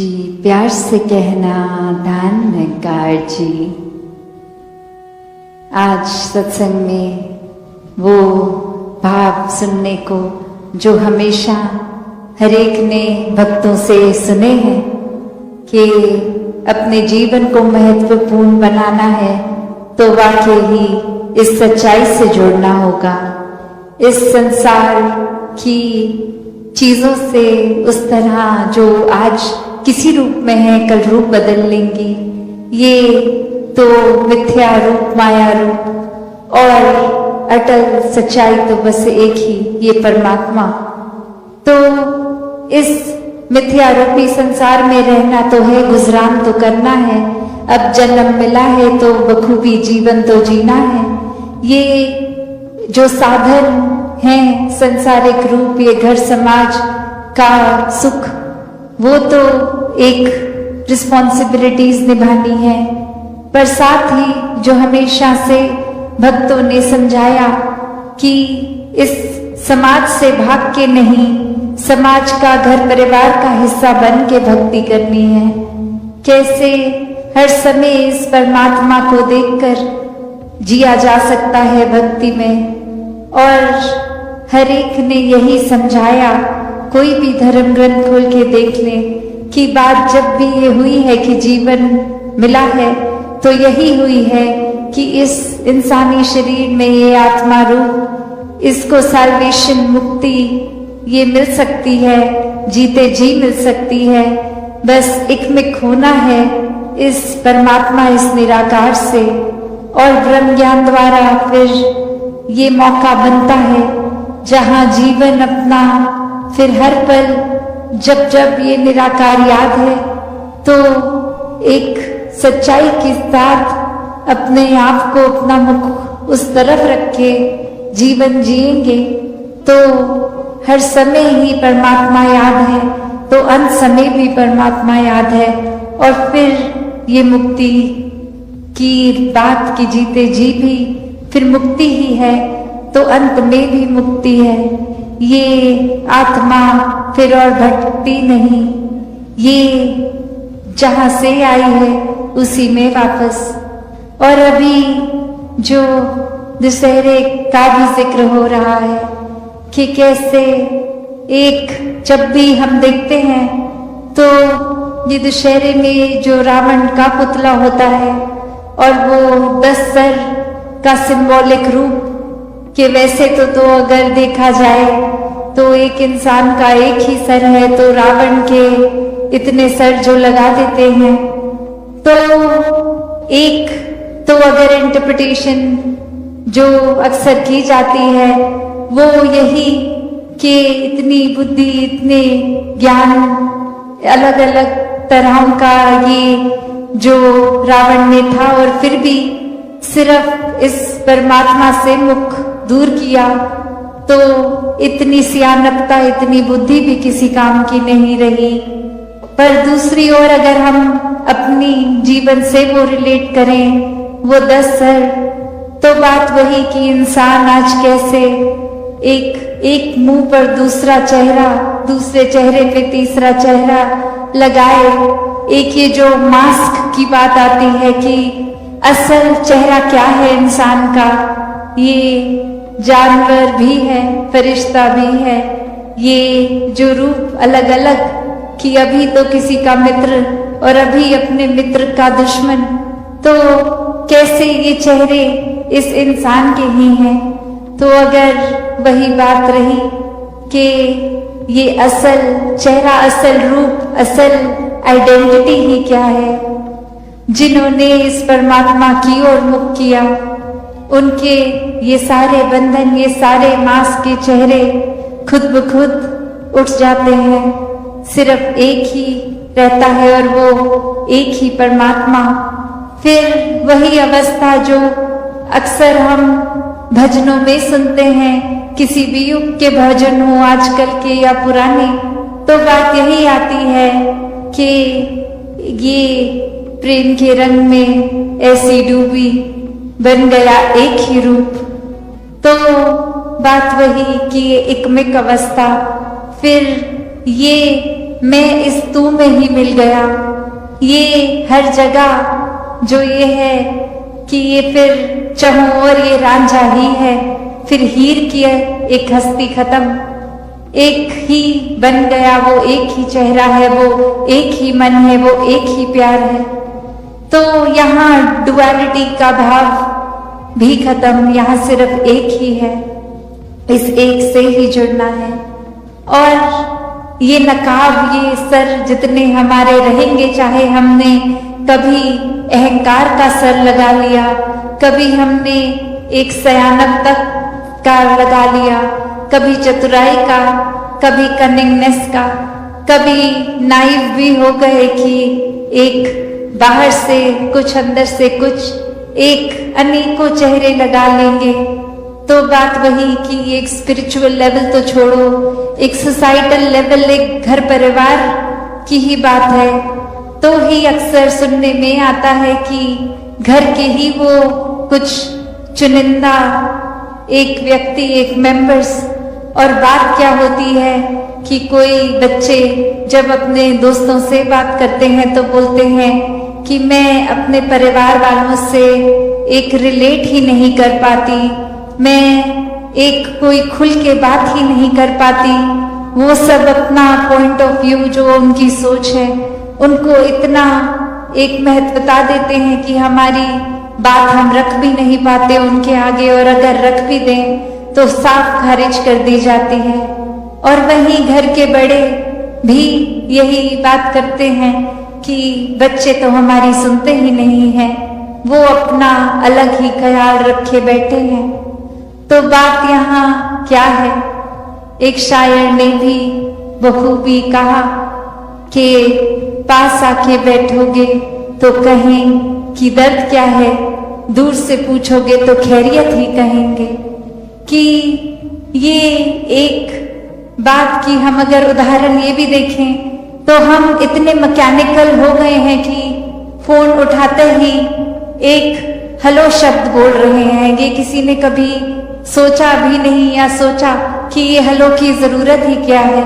जी प्यार से कहना दानकार जी। आज सत्संग में वो भाव सुनने को जो हमेशा हर एक ने भक्तों से सुने हैं कि अपने जीवन को महत्वपूर्ण बनाना है तो वाकई ही इस सच्चाई से जुड़ना होगा। इस संसार की चीजों से उस तरह जो आज किसी रूप में है कल रूप बदल लेंगी, ये तो मिथ्या रूप माया रूप और अटल सच्चाई तो बस एक ही, ये परमात्मा। तो इस मिथ्या रूपी संसार में रहना तो है, गुजरान तो करना है। अब जन्म मिला है तो बखूबी जीवन तो जीना है। ये जो साधन है संसारिक रूप, ये घर समाज का सुख, वो तो एक रिस्पॉन्सिबिलिटीज निभानी है। पर साथ ही जो हमेशा से भक्तों ने समझाया कि इस समाज से भाग के नहीं, समाज का घर परिवार का हिस्सा बन के भक्ति करनी है। कैसे हर समय इस परमात्मा को देखकर जिया जा सकता है भक्ति में। और हर एक ने यही समझाया, कोई भी धर्म ग्रंथ खोल के देख ले कि बात जब भी ये हुई है कि जीवन मिला है तो यही हुई है कि इस इंसानी शरीर में ये आत्मा रूप, इसको साल्वेशन मुक्ति ये मिल सकती है, जीते जी मिल सकती है। बस एक होना है इस परमात्मा, इस निराकार से, और ब्रह्म ज्ञान द्वारा फिर ये मौका बनता है जहाँ जीवन अपना फिर हर पल जब जब ये निराकार याद है तो एक सच्चाई के साथ अपने आप को, अपना मुख उस तरफ रख के जीवन जिएंगे तो हर समय ही परमात्मा याद है, तो अंत समय भी परमात्मा याद है। और फिर ये मुक्ति की बात की जीते जी भी फिर मुक्ति ही है, तो अंत में भी मुक्ति है। ये आत्मा फिर और भटकती नहीं, ये जहां से आई है उसी में वापस। और अभी जो दशहरे का भी जिक्र हो रहा है कि कैसे एक जब भी हम देखते हैं तो ये दशहरे में जो रावण का पुतला होता है और वो 10 सर का सिंबॉलिक रूप, कि वैसे तो अगर देखा जाए तो एक इंसान का एक ही सर है, तो रावण के इतने सर जो लगा देते हैं, तो एक तो अगर इंटरप्रिटेशन जो अक्सर की जाती है वो यही कि इतनी बुद्धि, इतने ज्ञान, अलग अलग तरह का ये जो रावण में था, और फिर भी सिर्फ इस परमात्मा से मुख दूर किया, तो इतनी सियानपता, इतनी बुद्धि भी किसी काम की नहीं रही। पर दूसरी ओर अगर हम अपनी जीवन से वो रिलेट करें, वो 10 सर, तो बात वही कि इंसान आज कैसे एक मुंह पर दूसरा चेहरा, दूसरे चेहरे पे तीसरा चेहरा लगाए। एक ये जो मास्क की बात आती है कि असल चेहरा क्या है इंसान का, ये जानवर भी है, फरिश्ता भी है, ये जो रूप अलग अलग कि अभी तो किसी का मित्र और अभी अपने मित्र का दुश्मन, तो कैसे ये चेहरे इस इंसान के ही हैं। तो अगर वही बात रही कि ये असल चेहरा, असल रूप, असल आइडेंटिटी ही क्या है, जिन्होंने इस परमात्मा की ओर मुख किया, उनके ये सारे बंधन, ये सारे मांस के चेहरे खुद ब खुद उठ जाते हैं। सिर्फ एक ही रहता है और वो एक ही परमात्मा। फिर वही अवस्था जो अक्सर हम भजनों में सुनते हैं, किसी भी युग के भजन हो, आजकल के या पुराने, तो बात यही आती है कि ये प्रेम के रंग में ऐसी डूबी, बन गया एक ही रूप। तो बात वही कि एकमिक अवस्था, फिर ये मैं इस तू में ही मिल गया। ये हर जगह जो ये है कि ये फिर चहु और ये रांझा ही है, फिर हीर की एक हस्ती खत्म, एक ही बन गया, वो एक ही चेहरा है, वो एक ही मन है, वो एक ही प्यार है। तो यहाँ डुअलिटी का भाव भी खत्म, यहाँ सिर्फ एक ही है, इस एक से ही जुड़ना है। और ये नकाब, ये सर जितने हमारे रहेंगे, चाहे हमने कभी अहंकार का सर लगा लिया, कभी हमने एक सयानक तक का लगा लिया, कभी चतुराई का, कभी कनिंगनेस का, कभी नाइव भी हो गए कि एक बाहर से कुछ अंदर से कुछ, एक अनेकों चेहरे लगा लेंगे। तो बात वही कि एक स्पिरिचुअल लेवल तो छोड़ो, एक सोसाइटल लेवल, एक घर परिवार की ही बात है। तो ही अक्सर सुनने में आता है कि घर के ही वो कुछ चुनिंदा एक व्यक्ति, एक मेंबर्स, और बात क्या होती है कि कोई बच्चे जब अपने दोस्तों से बात करते हैं तो बोलते हैं कि मैं अपने परिवार वालों से एक रिलेट ही नहीं कर पाती, मैं एक कोई खुल के बात ही नहीं कर पाती। वो सब अपना पॉइंट ऑफ व्यू, जो उनकी सोच है, उनको इतना एक महत्वता देते हैं कि हमारी बात हम रख भी नहीं पाते उनके आगे, और अगर रख भी दें तो साफ खारिज कर दी जाती है। और वहीं घर के बड़े भी यही बात करते हैं कि बच्चे तो हमारी सुनते ही नहीं हैं, वो अपना अलग ही ख्याल रखे बैठे हैं। तो बात यहाँ क्या है, एक शायर ने भी बखूबी कहा कि पास आके बैठोगे तो कहें कि दर्द क्या है, दूर से पूछोगे तो खैरियत ही कहेंगे। कि ये एक बात की हम अगर उदाहरण ये भी देखें तो हम इतने मैकेनिकल हो गए हैं कि फोन उठाते ही एक हेलो शब्द बोल रहे हैं। ये किसी ने कभी सोचा भी नहीं, या सोचा कि ये हेलो की जरूरत ही क्या है।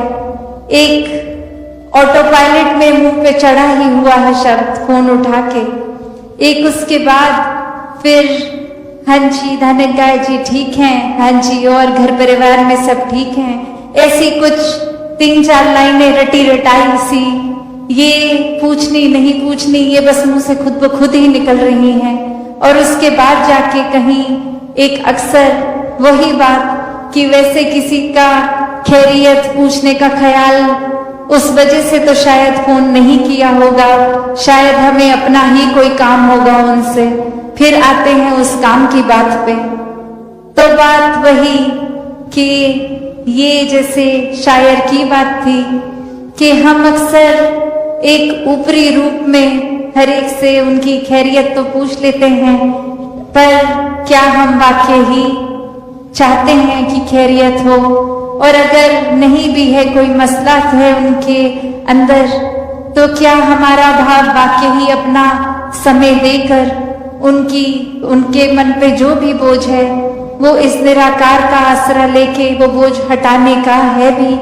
एक ऑटो पायलट में मुंह पे चढ़ा ही हुआ है शब्द फोन उठा के। एक उसके बाद फिर हाँ जी धनंजय जी ठीक हैं, हाँ जी और घर परिवार में सब ठीक हैं, ऐसी कुछ 3-4 लाइनें रटी रटाई सी, ये पूछनी नहीं पूछनी, ये बस मुंह से खुद ब खुद ही निकल रही हैं। और उसके बाद जाके कहीं एक अक्सर वही बात कि वैसे किसी का खैरियत पूछने का ख्याल उस वजह से तो शायद फोन नहीं किया होगा, शायद हमें अपना ही कोई काम होगा उनसे, फिर आते हैं उस काम की बात पे। तो बात वही कि ये जैसे शायर की बात थी कि हम अक्सर एक ऊपरी रूप में हर एक से उनकी खैरियत तो पूछ लेते हैं, पर क्या हम वाकई ही चाहते हैं कि खैरियत हो? और अगर नहीं भी है, कोई मसला है उनके अंदर, तो क्या हमारा भाव वाकई ही अपना समय देकर उनके मन पे जो भी बोझ है वो इस निराकार का आसरा लेके वो बोझ हटाने का है भी,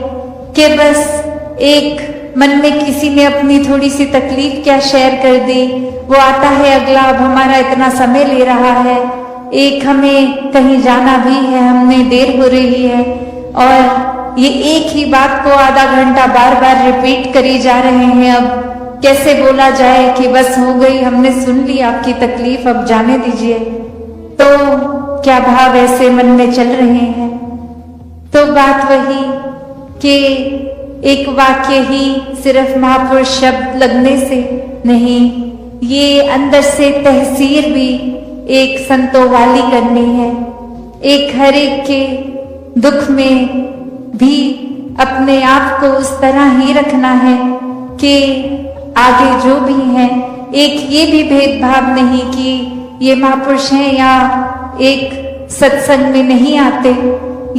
कि बस एक मन में किसी ने अपनी थोड़ी सी तकलीफ क्या शेयर कर दी, वो आता है अगला, अब हमारा इतना समय ले रहा है, एक हमें कहीं जाना भी है, हमने देर हो रही है, और ये एक ही बात को आधा घंटा बार बार रिपीट करी जा रहे हैं। अब कैसे बोला जाए कि बस हो गई, हमने सुन ली आपकी तकलीफ, अब जाने दीजिए। तो क्या भाव ऐसे मन में चल रहे हैं? तो बात वही कि एक वाक्य ही सिर्फ महापुरुष शब्द लगने से नहीं, ये अंदर से तहसीर भी एक संतों वाली करनी है। एक हर एक के दुख में भी अपने आप को उस तरह ही रखना है कि आगे जो भी हैं, एक ये भी भेदभाव नहीं कि ये महापुरुष हैं या एक सत्संग में नहीं आते,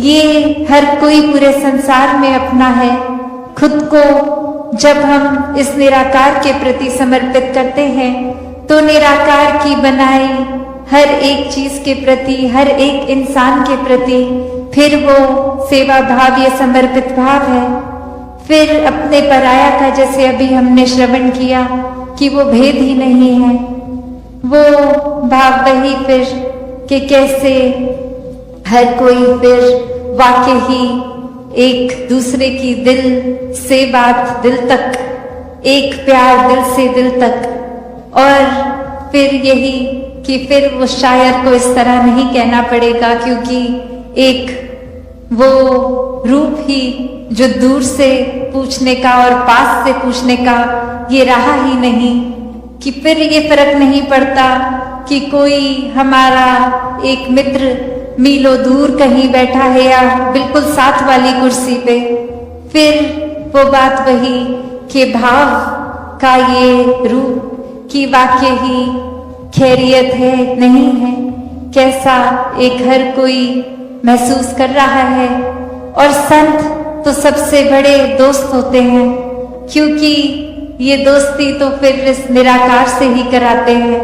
ये हर कोई पूरे संसार में अपना है। खुद को जब हम इस निराकार के प्रति समर्पित करते हैं तो निराकार की बनाई हर एक चीज के प्रति, हर एक इंसान के प्रति फिर वो सेवा भाव, ये समर्पित भाव है, फिर अपने पराया का, जैसे अभी हमने श्रवण किया कि वो भेद ही नहीं है, वो भाव वही फिर कि कैसे हर कोई फिर वाकई ही एक दूसरे की दिल से बात दिल तक, एक प्यार दिल से दिल तक। और फिर यही कि फिर वो शायर को इस तरह नहीं कहना पड़ेगा, क्योंकि एक वो रूप ही जो दूर से पूछने का और पास से पूछने का ये रहा ही नहीं, कि फिर ये फर्क नहीं पड़ता कि कोई हमारा एक मित्र मीलों दूर कहीं बैठा है या बिल्कुल साथ वाली कुर्सी पे। फिर वो बात वही कि भाव का ये रूप कि वाकई ही खैरियत है नहीं है, कैसा एक हर कोई महसूस कर रहा है। और संत तो सबसे बड़े दोस्त होते हैं, क्योंकि ये दोस्ती तो फिर इस निराकार से ही कराते हैं।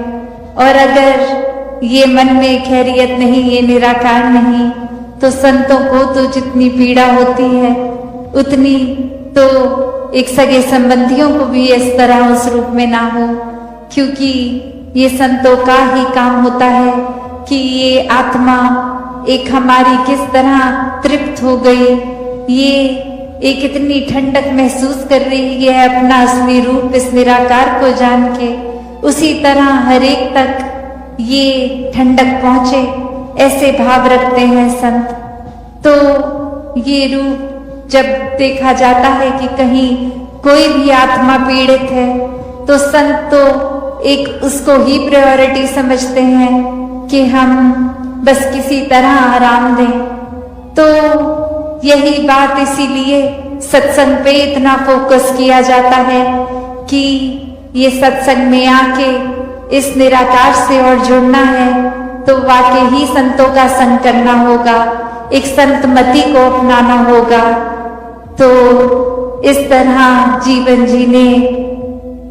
और अगर ये मन में खैरियत नहीं, ये निराकार नहीं, तो संतों को तो जितनी पीड़ा होती है उतनी तो एक सगे संबंधियों को भी इस तरह उस रूप में ना हो, क्योंकि ये संतों का ही काम होता है कि ये आत्मा एक हमारी किस तरह तृप्त हो गई, ये एक इतनी ठंडक महसूस कर रही है अपना असली रूप इस निराकार को जान के, उसी तरह हर एक तक ये ठंडक पहुंचे, ऐसे भाव रखते हैं संत। तो ये रूप जब देखा जाता है कि कहीं कोई भी आत्मा पीड़ित है, तो संत तो एक उसको ही प्रायोरिटी समझते हैं कि हम बस किसी तरह आराम दें। तो यही बात इसीलिए सत्संग पे इतना फोकस किया जाता है कि ये सत्संग में आके इस निराकार से और जुड़ना है, तो वाकई ही संतों का संग करना होगा, एक संतमति को अपनाना होगा। तो इस तरह जीवन जीने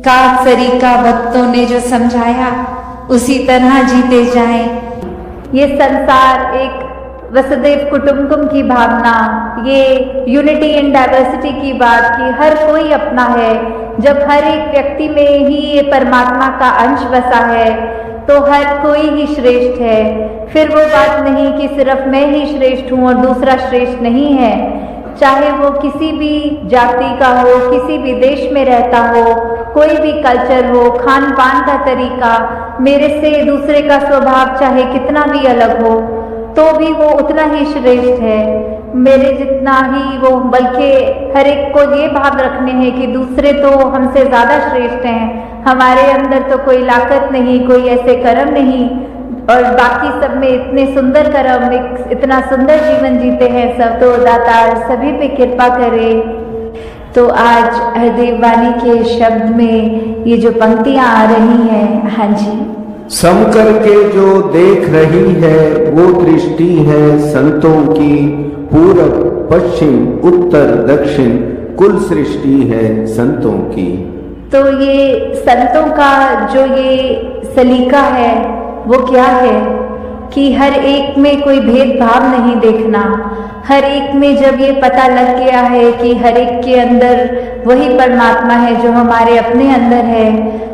का तरीका भक्तों ने जो समझाया उसी तरह जीते जाएं। ये संसार एक वसुदेव कुटुंबकम की भावना, ये यूनिटी इन डाइवर्सिटी की बात कि हर कोई अपना है, जब हर एक व्यक्ति में ही ये परमात्मा का अंश बसा है तो हर कोई ही श्रेष्ठ है। फिर वो बात नहीं कि सिर्फ मैं ही श्रेष्ठ हूँ और दूसरा श्रेष्ठ नहीं है, चाहे वो किसी भी जाति का हो, किसी भी देश में रहता हो, कोई भी कल्चर हो, खान पान का तरीका, मेरे से दूसरे का स्वभाव चाहे कितना भी अलग हो तो भी वो उतना ही श्रेष्ठ है, मेरे जितना ही वो, बल्कि हर एक को ये भाव रखने हैं कि दूसरे तो हमसे ज्यादा श्रेष्ठ हैं, हमारे अंदर तो कोई लाकत नहीं, कोई ऐसे कर्म नहीं, और बाकी सब में इतने सुंदर कर्म, इतना सुंदर जीवन जीते हैं सब, तो दाता सभी पे कृपा करे। तो आज हरदेव वाणी के शब्द में ये जो पंक्तियां आ रही हैं, हाँ जी, सम करके जो देख रही है वो दृष्टि है संतों की, पूरब पश्चिम उत्तर दक्षिण कुल सृष्टि है संतों की। तो ये संतों का जो ये सलीका है वो क्या है कि हर एक में कोई भेदभाव नहीं देखना, हर एक में जब ये पता लग गया है कि हर एक के अंदर वही परमात्मा है जो हमारे अपने अंदर है,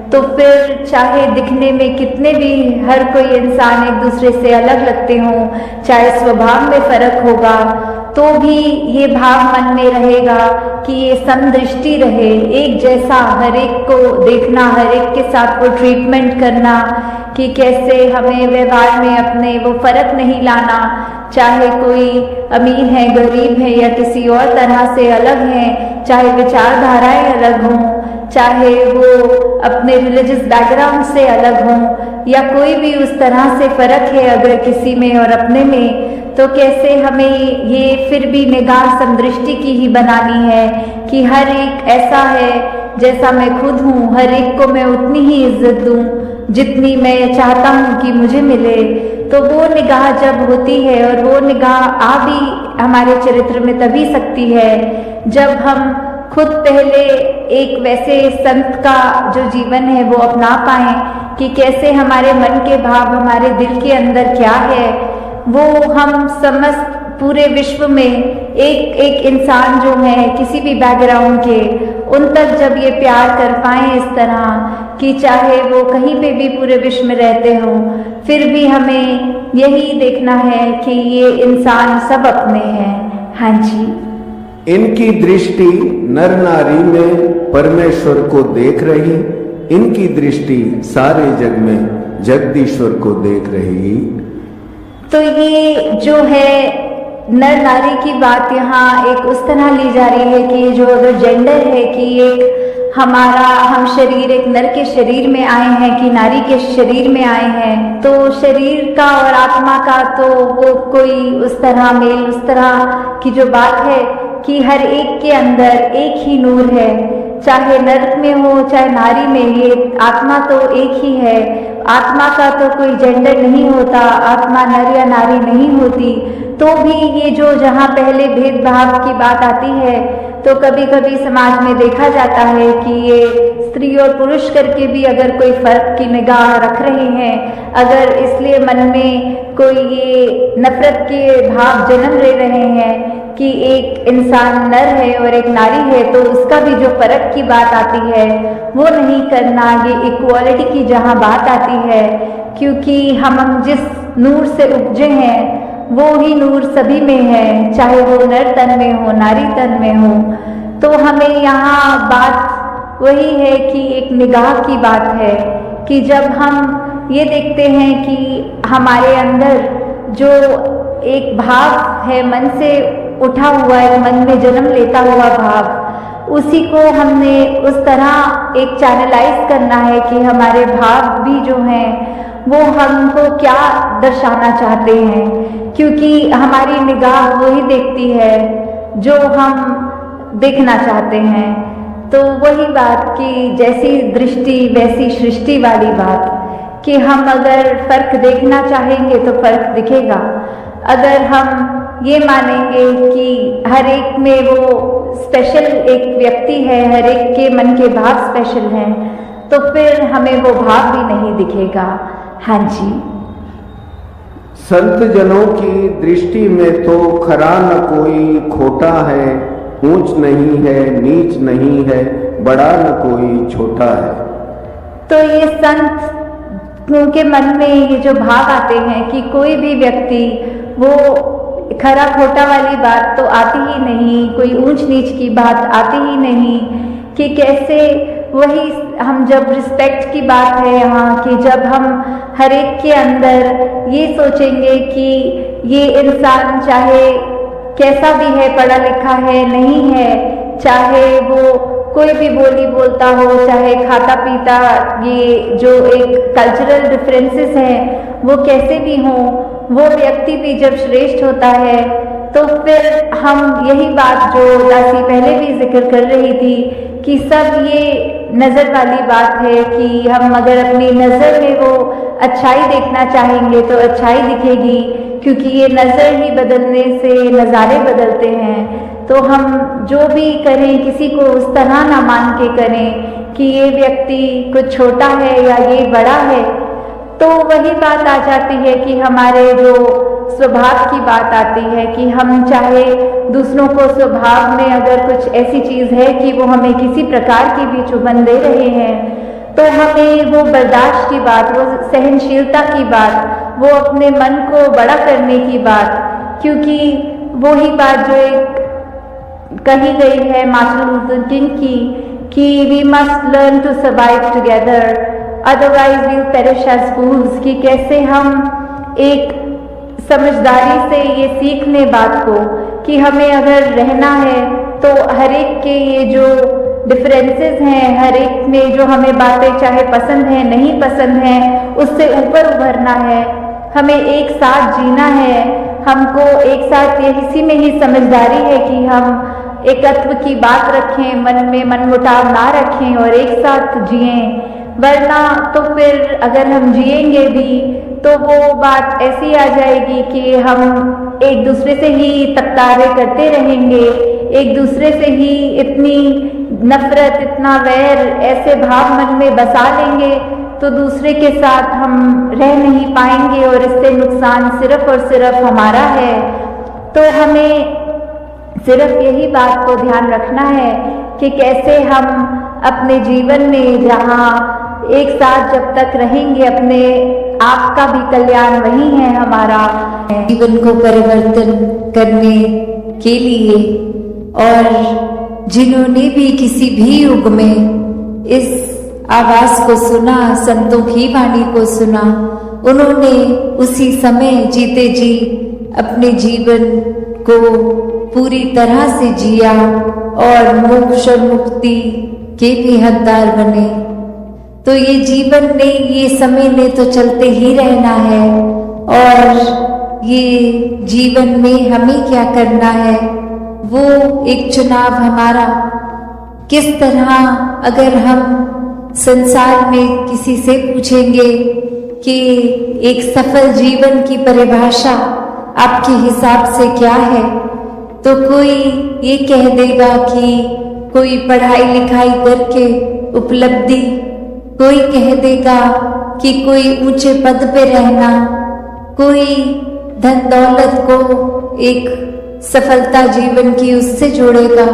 तो फिर चाहे दिखने में कितने भी हर कोई इंसान एक दूसरे से अलग लगते हों, चाहे स्वभाव में फर्क होगा, तो भी ये भाव मन में रहेगा कि ये समदृष्टि रहे, एक जैसा हर एक को देखना, हर एक के साथ वो ट्रीटमेंट करना कि कैसे हमें व्यवहार में अपने वो फर्क नहीं लाना, चाहे कोई अमीर है, गरीब है या किसी और तरह से अलग है, चाहे विचारधाराएं अलग हों, चाहे वो अपने रिलीजियस बैकग्राउंड से अलग हों, या कोई भी उस तरह से फर्क है अगर किसी में और अपने में, तो कैसे हमें ये फिर भी निगाह समदृष्टि की ही बनानी है कि हर एक ऐसा है जैसा मैं खुद हूँ, हर एक को मैं उतनी ही इज्जत दूँ जितनी मैं चाहता हूँ कि मुझे मिले। तो वो निगाह जब होती है, और वो निगाह आ भी हमारे चरित्र में तभी सकती है जब हम खुद पहले एक वैसे संत का जो जीवन है वो अपना पाएं कि कैसे हमारे मन के भाव, हमारे दिल के अंदर क्या है, वो हम समस्त पूरे विश्व में एक एक इंसान जो है किसी भी बैकग्राउंड के, उन तक जब ये प्यार कर पाए इस तरह कि चाहे वो कहीं पे भी पूरे विश्व में रहते हों, फिर भी हमें यही देखना है कि ये इंसान सब अपने हैं। हाँ जी, इनकी दृष्टि नर नारी में परमेश्वर को देख रही, इनकी दृष्टि सारे जग में जगदीश्वर को देख रही। तो ये जो है नर नारी की बात यहाँ एक उस तरह ली जा रही है कि जो अगर जेंडर है कि एक हम शरीर एक नर के शरीर में आए हैं कि नारी के शरीर में आए हैं, तो शरीर का और आत्मा का तो वो कोई उस तरह मेल उस तरह की जो बात है कि हर एक के अंदर एक ही नूर है, चाहे नर में हो चाहे नारी में, ये आत्मा तो एक ही है। आत्मा का तो कोई जेंडर नहीं होता, आत्मा नर या नारी नहीं होती। तो भी ये जो जहाँ पहले भेदभाव की बात आती है तो कभी कभी समाज में देखा जाता है कि ये स्त्री और पुरुष करके भी अगर कोई फर्क की निगाह रख रहे हैं, अगर इसलिए मन में कोई ये नफरत के भाव जन्म ले रहे हैं कि एक इंसान नर है और एक नारी है, तो उसका भी जो फर्क की बात आती है वो नहीं करना, ये इक्वालिटी की जहाँ बात आती है, क्योंकि हम जिस नूर से उपजे हैं वो ही नूर सभी में है, चाहे वो नर तन में हो नारी तन में हो। तो हमें यहाँ बात वही है कि एक निगाह की बात है कि जब हम ये देखते हैं कि हमारे अंदर जो एक भाव है मन से उठा हुआ है, मन में जन्म लेता हुआ भाव, उसी को हमने उस तरह एक चैनलाइज करना है कि हमारे भाव भी जो हैं वो हमको क्या दर्शाना चाहते हैं, क्योंकि हमारी निगाह वही देखती है जो हम देखना चाहते हैं। तो वही बात कि जैसी दृष्टि वैसी सृष्टि वाली बात कि हम अगर फर्क देखना चाहेंगे तो फर्क दिखेगा। अगर हम ये मानेंगे कि हर एक में वो स्पेशल एक व्यक्ति है, हर एक के मन के भाव स्पेशल हैं, तो फिर हमें वो भाव भी नहीं दिखेगा। हाँ जी, संत जनों की दृष्टि में तो खरा न कोई खोटा है, ऊंच नहीं है नीच नहीं है, बड़ा न कोई छोटा है। तो ये संत के मन में ये जो भाव आते हैं कि कोई भी व्यक्ति वो खरा खोटा वाली बात तो आती ही नहीं, कोई ऊंच नीच की बात आती ही नहीं, कि कैसे वही हम जब रिस्पेक्ट की बात है यहाँ कि जब हम हर एक के अंदर ये सोचेंगे कि ये इंसान चाहे कैसा भी है, पढ़ा लिखा है नहीं है, चाहे वो कोई भी बोली बोलता हो, चाहे खाता पीता, ये जो एक कल्चरल डिफरेंसेस हैं वो कैसे भी हों, वो व्यक्ति भी जब श्रेष्ठ होता है तो फिर हम यही बात जो दासी पहले भी जिक्र कर रही थी कि सब ये नज़र वाली बात है कि हम अगर अपनी नज़र में वो अच्छाई देखना चाहेंगे तो अच्छाई दिखेगी, क्योंकि ये नज़र ही बदलने से नज़ारे बदलते हैं। तो हम जो भी करें किसी को उस तरह ना मान के करें कि ये व्यक्ति कुछ छोटा है या ये बड़ा है, तो वही बात आ जाती है कि हमारे जो स्वभाव की बात आती है कि हम चाहे दूसरों को स्वभाव में अगर कुछ ऐसी चीज़ है कि वो हमें किसी प्रकार की भी चुभन दे रहे हैं, तो हमें वो बर्दाश्त की बात, वो सहनशीलता की बात, वो अपने मन को बड़ा करने की बात, क्योंकि वही बात जो एक कही गई है मार्टिन लूथर किंग की कि we must learn to survive together otherwise we will perish as fools, कि कैसे हम एक समझदारी से ये सीख लें बात को कि हमें अगर रहना है तो हर एक के ये जो डिफरेंसेस हैं, हर एक में जो हमें बातें चाहे पसंद हैं नहीं पसंद हैं, उससे ऊपर उभरना है, हमें एक साथ जीना है, हमको एक साथ ये इसी में ही समझदारी है कि हम एकत्व की बात रखें, मन में मनमुटाव ना रखें और एक साथ जिएं। वरना तो फिर अगर हम जिएंगे भी तो वो बात ऐसी आ जाएगी कि हम एक दूसरे से ही तकरारें करते रहेंगे, एक दूसरे से ही इतनी नफरत, इतना वैर, ऐसे भाव मन में बसा लेंगे तो दूसरे के साथ हम रह नहीं पाएंगे और इससे नुकसान सिर्फ और सिर्फ हमारा है। तो हमें सिर्फ यही बात को ध्यान रखना है कि कैसे हम अपने जीवन में जहाँ एक साथ जब तक रहेंगे, अपने आप का भी कल्याण वही है हमारा, जीवन को परिवर्तन करने के लिए। और जिन्होंने भी किसी भी युग में इस आवाज को सुना, संतों की वाणी को सुना, उन्होंने उसी समय जीते जी अपने जीवन को पूरी तरह से जिया और मोक्ष और मुक्ति के भी हकदार बने। तो ये जीवन ने, ये समय ने तो चलते ही रहना है, और ये जीवन में हमें क्या करना है वो एक चुनाव हमारा। किस तरह अगर हम संसार में किसी से पूछेंगे कि एक सफल जीवन की परिभाषा आपके हिसाब से क्या है, तो कोई ये कह देगा कि कोई पढ़ाई लिखाई करके उपलब्धि, कोई कह देगा कि कोई ऊंचे पद पे रहना, कोई धन दौलत को एक सफलता जीवन की उससे जोड़ेगा।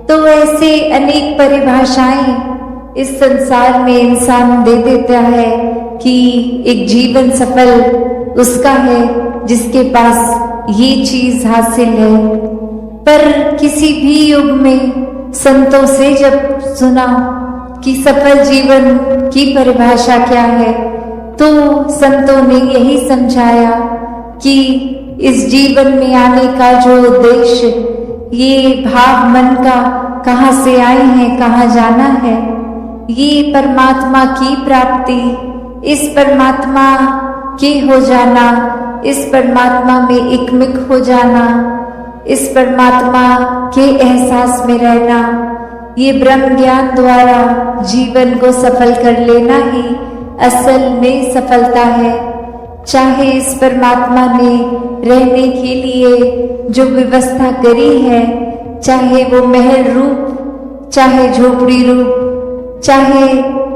तो ऐसे अनेक परिभाषाएं इस संसार में इंसान दे देता है कि एक जीवन सफल उसका है जिसके पास ये चीज हासिल है। पर किसी भी युग में संतों से जब सुना कि सफल जीवन की परिभाषा क्या है, तो संतों ने यही समझाया कि इस जीवन में आने का जो उद्देश्य, ये भाव मन का कहाँ से आए हैं, कहाँ जाना है, ये परमात्मा की प्राप्ति, इस परमात्मा के हो जाना, इस परमात्मा में एकमिक हो जाना, इस परमात्मा के एहसास में रहना, ये ब्रह्म ज्ञान द्वारा जीवन को सफल कर लेना ही असल में सफलता है। चाहे इस परमात्मा ने रहने के लिए जो व्यवस्था करी है, चाहे वो महल रूप, चाहे झोपड़ी रूप, चाहे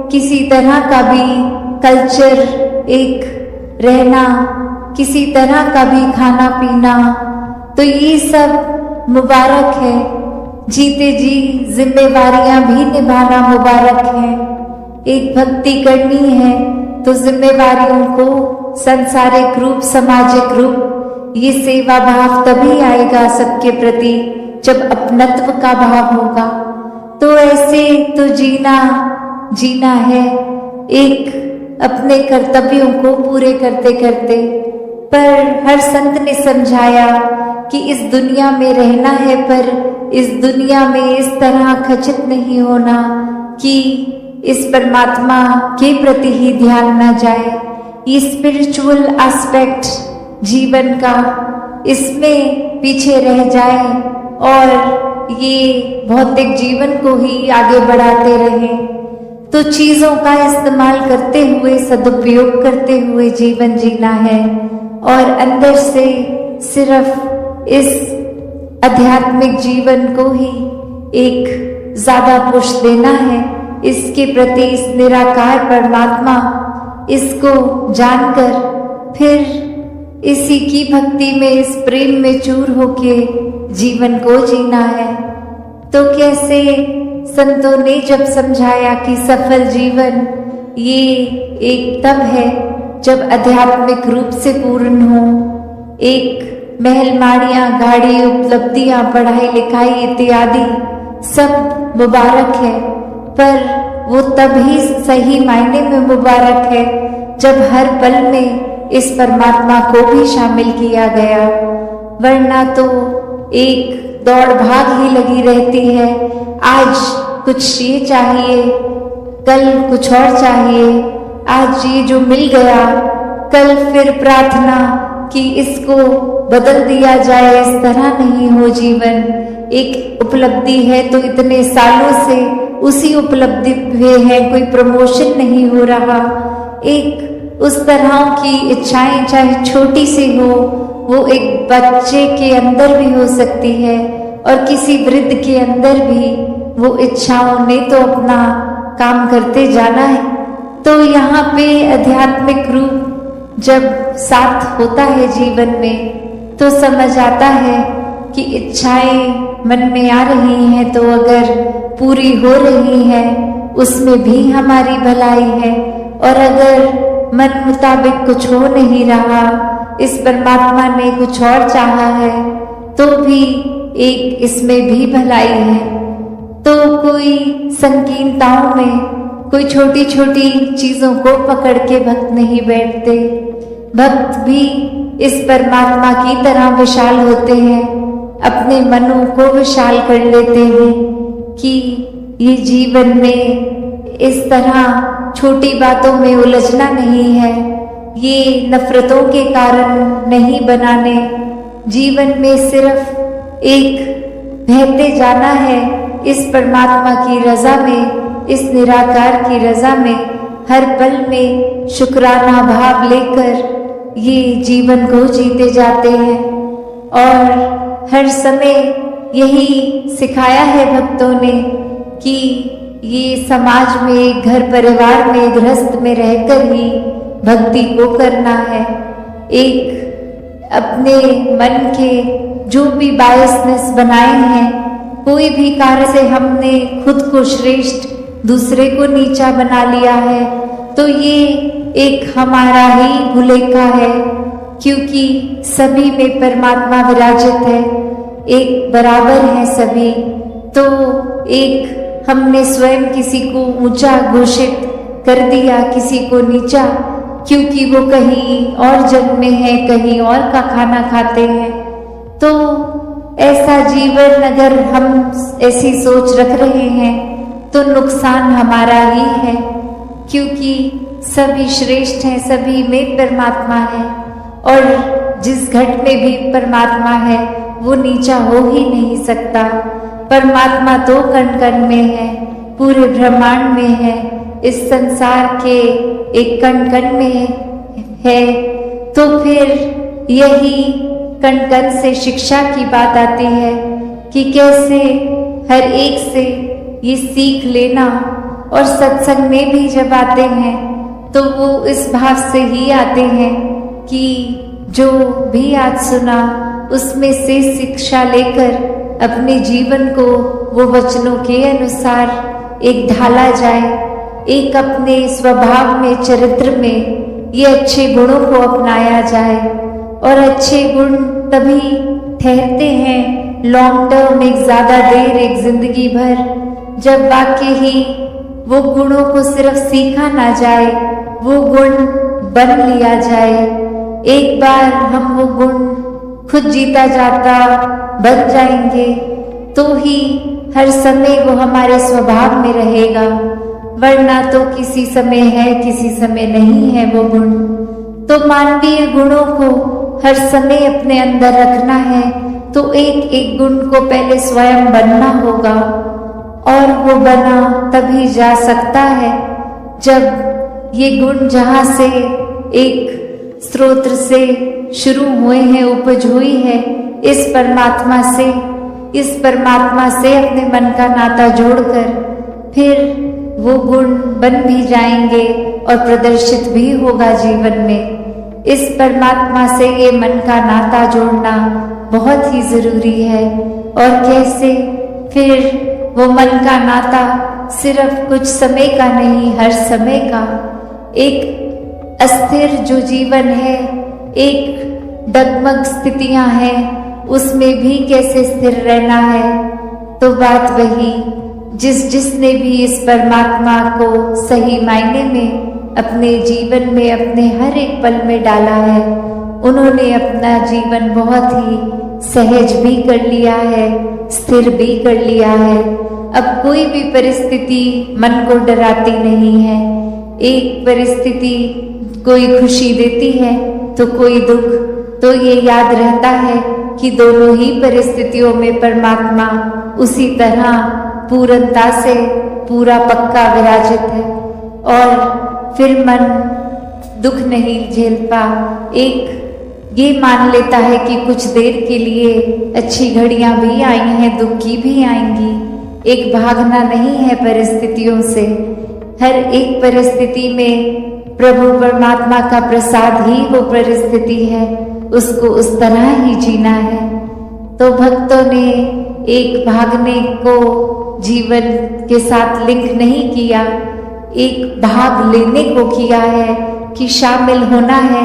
किसी तरह का भी कल्चर एक रहना, किसी तरह का भी खाना पीना, तो ये सब मुबारक है। जीते जी जिम्मेवारियां भी निभाना मुबारक है। एक भक्ति करनी है तो जिम्मेवारियों को सांसारिक रूप, सामाजिक रूप, ये सेवा भाव तभी आएगा सबके प्रति जब अपनत्व का भाव होगा। तो ऐसे तो जीना है एक अपने कर्तव्यों को पूरे करते करते। पर हर संत ने समझाया कि इस दुनिया में रहना है, पर इस दुनिया में इस तरह खचित नहीं होना कि इस परमात्मा के प्रति ही ध्यान न जाए। ये स्पिरिचुअल एस्पेक्ट जीवन का, इसमें पीछे रह जाए और ये भौतिक जीवन को ही आगे बढ़ाते रहे। तो चीजों का इस्तेमाल करते हुए, सदुपयोग करते हुए जीवन जीना है और अंदर से सिर्फ इस आध्यात्मिक जीवन को ही एक ज्यादा पुश देना है, इसके प्रति, इस निराकार परमात्मा, इसको जानकर फिर इसी की भक्ति में, इस प्रेम में चूर होके जीवन को जीना है। तो कैसे संतों ने जब समझाया कि सफल जीवन ये एक तब है जब आध्यात्मिक रूप से पूर्ण हो, एक महल माड़ियां, गाड़ी, उपलब्धियां, पढ़ाई लिखाई इत्यादि सब मुबारक है, पर वो तभी सही मायने में मुबारक है जब हर पल में इस परमात्मा को भी शामिल किया गया। वरना तो एक दौड़ भाग ही लगी रहती है। आज कुछ ये चाहिए, कल कुछ और चाहिए, आज ये जो मिल गया, कल फिर प्रार्थना कि इसको बदल दिया जाए। इस तरह नहीं हो जीवन। एक उपलब्धि है तो इतने सालों से उसी उपलब्धि पे है, कोई प्रमोशन नहीं हो रहा। एक उस तरह की इच्छाएं चाहे छोटी सी हो, वो एक बच्चे के अंदर भी हो सकती है और किसी वृद्ध के अंदर भी वो इच्छाओं ने तो अपना काम करते जाना है। तो यहाँ पे आध्यात्मिक रूप जब साथ होता है जीवन में, तो समझ आता है कि इच्छाएं मन में आ रही हैं तो अगर पूरी हो रही है उसमें भी हमारी भलाई है, और अगर मन मुताबिक कुछ हो नहीं रहा, इस परमात्मा ने कुछ और चाहा है तो भी एक इसमें भी भलाई है। तो कोई संकीर्णताओं में, कोई छोटी छोटी चीजों को पकड़ के भक्त नहीं बैठते। भक्त भी इस परमात्मा की तरह विशाल होते हैं, अपने मनों को विशाल कर लेते हैं कि ये जीवन में इस तरह छोटी बातों में उलझना नहीं है, ये नफरतों के कारण नहीं बनाने, जीवन में सिर्फ एक बहते जाना है इस परमात्मा की रजा में, इस निराकार की रजा में, हर पल में शुक्राना भाव लेकर ये जीवन को जीते जाते हैं। और हर समय यही सिखाया है भक्तों ने कि ये समाज में, घर परिवार में, गृहस्थ में रहकर ही भक्ति को करना है। एक अपने मन के जो भी बायसनेस बनाए हैं, कोई भी कार्य से हमने खुद को श्रेष्ठ, दूसरे को नीचा बना लिया है, तो ये एक हमारा ही भुलेखा है, क्योंकि सभी में परमात्मा विराजित है, एक बराबर है सभी। तो एक हमने स्वयं किसी को ऊंचा घोषित कर दिया, किसी को नीचा, क्योंकि वो कहीं और जग में है, कहीं और का खाना खाते हैं। तो ऐसा जीवन अगर हम ऐसी सोच रख रहे हैं तो नुकसान हमारा ही है, क्योंकि सभी श्रेष्ठ हैं, सभी में परमात्मा है, और जिस घट में भी परमात्मा है वो नीचा हो ही नहीं सकता। परमात्मा तो कण कण में है, पूरे ब्रह्मांड में है, इस संसार के एक कण कण में है। तो फिर यही कण कण से शिक्षा की बात आती है कि कैसे हर एक से ये सीख लेना, और सत्संग में भी जब आते हैं तो वो इस भाव से ही आते हैं कि जो भी आज सुना उसमें से शिक्षा लेकर अपने जीवन को वो वचनों के अनुसार एक ढाला जाए, एक अपने स्वभाव में, चरित्र में ये अच्छे गुणों को अपनाया जाए। और अच्छे गुण तभी ठहरते हैं लॉन्ग टर्म, एक ज्यादा देर, एक जिंदगी भर, जब वाकई ही वो गुणों को सिर्फ सीखा ना जाए, वो गुण बन लिया जाए। एक बार हम वो गुण खुद जीता जाता बन जाएंगे तो ही हर समय वो हमारे स्वभाव में रहेगा, वरना तो किसी समय है, किसी समय नहीं है वो गुण। तो मानवीय गुणों को हर समय अपने अंदर रखना है तो एक एक गुण को पहले स्वयं बनना होगा, और वो बना तभी जा सकता है जब ये गुण जहाँ से एक स्रोत्र से शुरू हुए हैं, उपज हुई है, इस परमात्मा से अपने मन का नाता जोड़कर फिर वो गुण बन भी जाएंगे और प्रदर्शित भी होगा जीवन में। इस परमात्मा से ये मन का नाता जोड़ना बहुत ही जरूरी है। और कैसे? फिर वो मन का नाता सिर्फ कुछ समय का नहीं, हर समय का। एक अस्थिर जो जीवन है, एक डगमग स्थितियां हैं, उसमें भी कैसे स्थिर रहना है। तो बात वही, जिसने भी इस परमात्मा को सही मायने में अपने जीवन में, अपने हर एक पल में डाला है, उन्होंने अपना जीवन बहुत ही सहज भी कर लिया है, स्थिर भी कर लिया है। अब कोई भी परिस्थिति मन को डराती नहीं है। एक परिस्थिति कोई खुशी देती है तो कोई दुख, तो ये याद रहता है कि दोनों ही परिस्थितियों में परमात्मा उसी तरह पूर्णता से पूरा पक्का विराजित है। और फिर मन दुख नहीं झेलता, एक ये मान लेता है कि कुछ देर के लिए अच्छी घड़ियां भी आई हैं, दुख की भी आएंगी। एक भागना नहीं है परिस्थितियों से, हर एक परिस्थिति में प्रभु परमात्मा का प्रसाद ही वो परिस्थिति है। उसको उस तरह ही जीना है। तो भक्तों ने एक भागने को जीवन के साथ लिंक नहीं किया, एक भाग लेने को किया है कि शामिल होना है,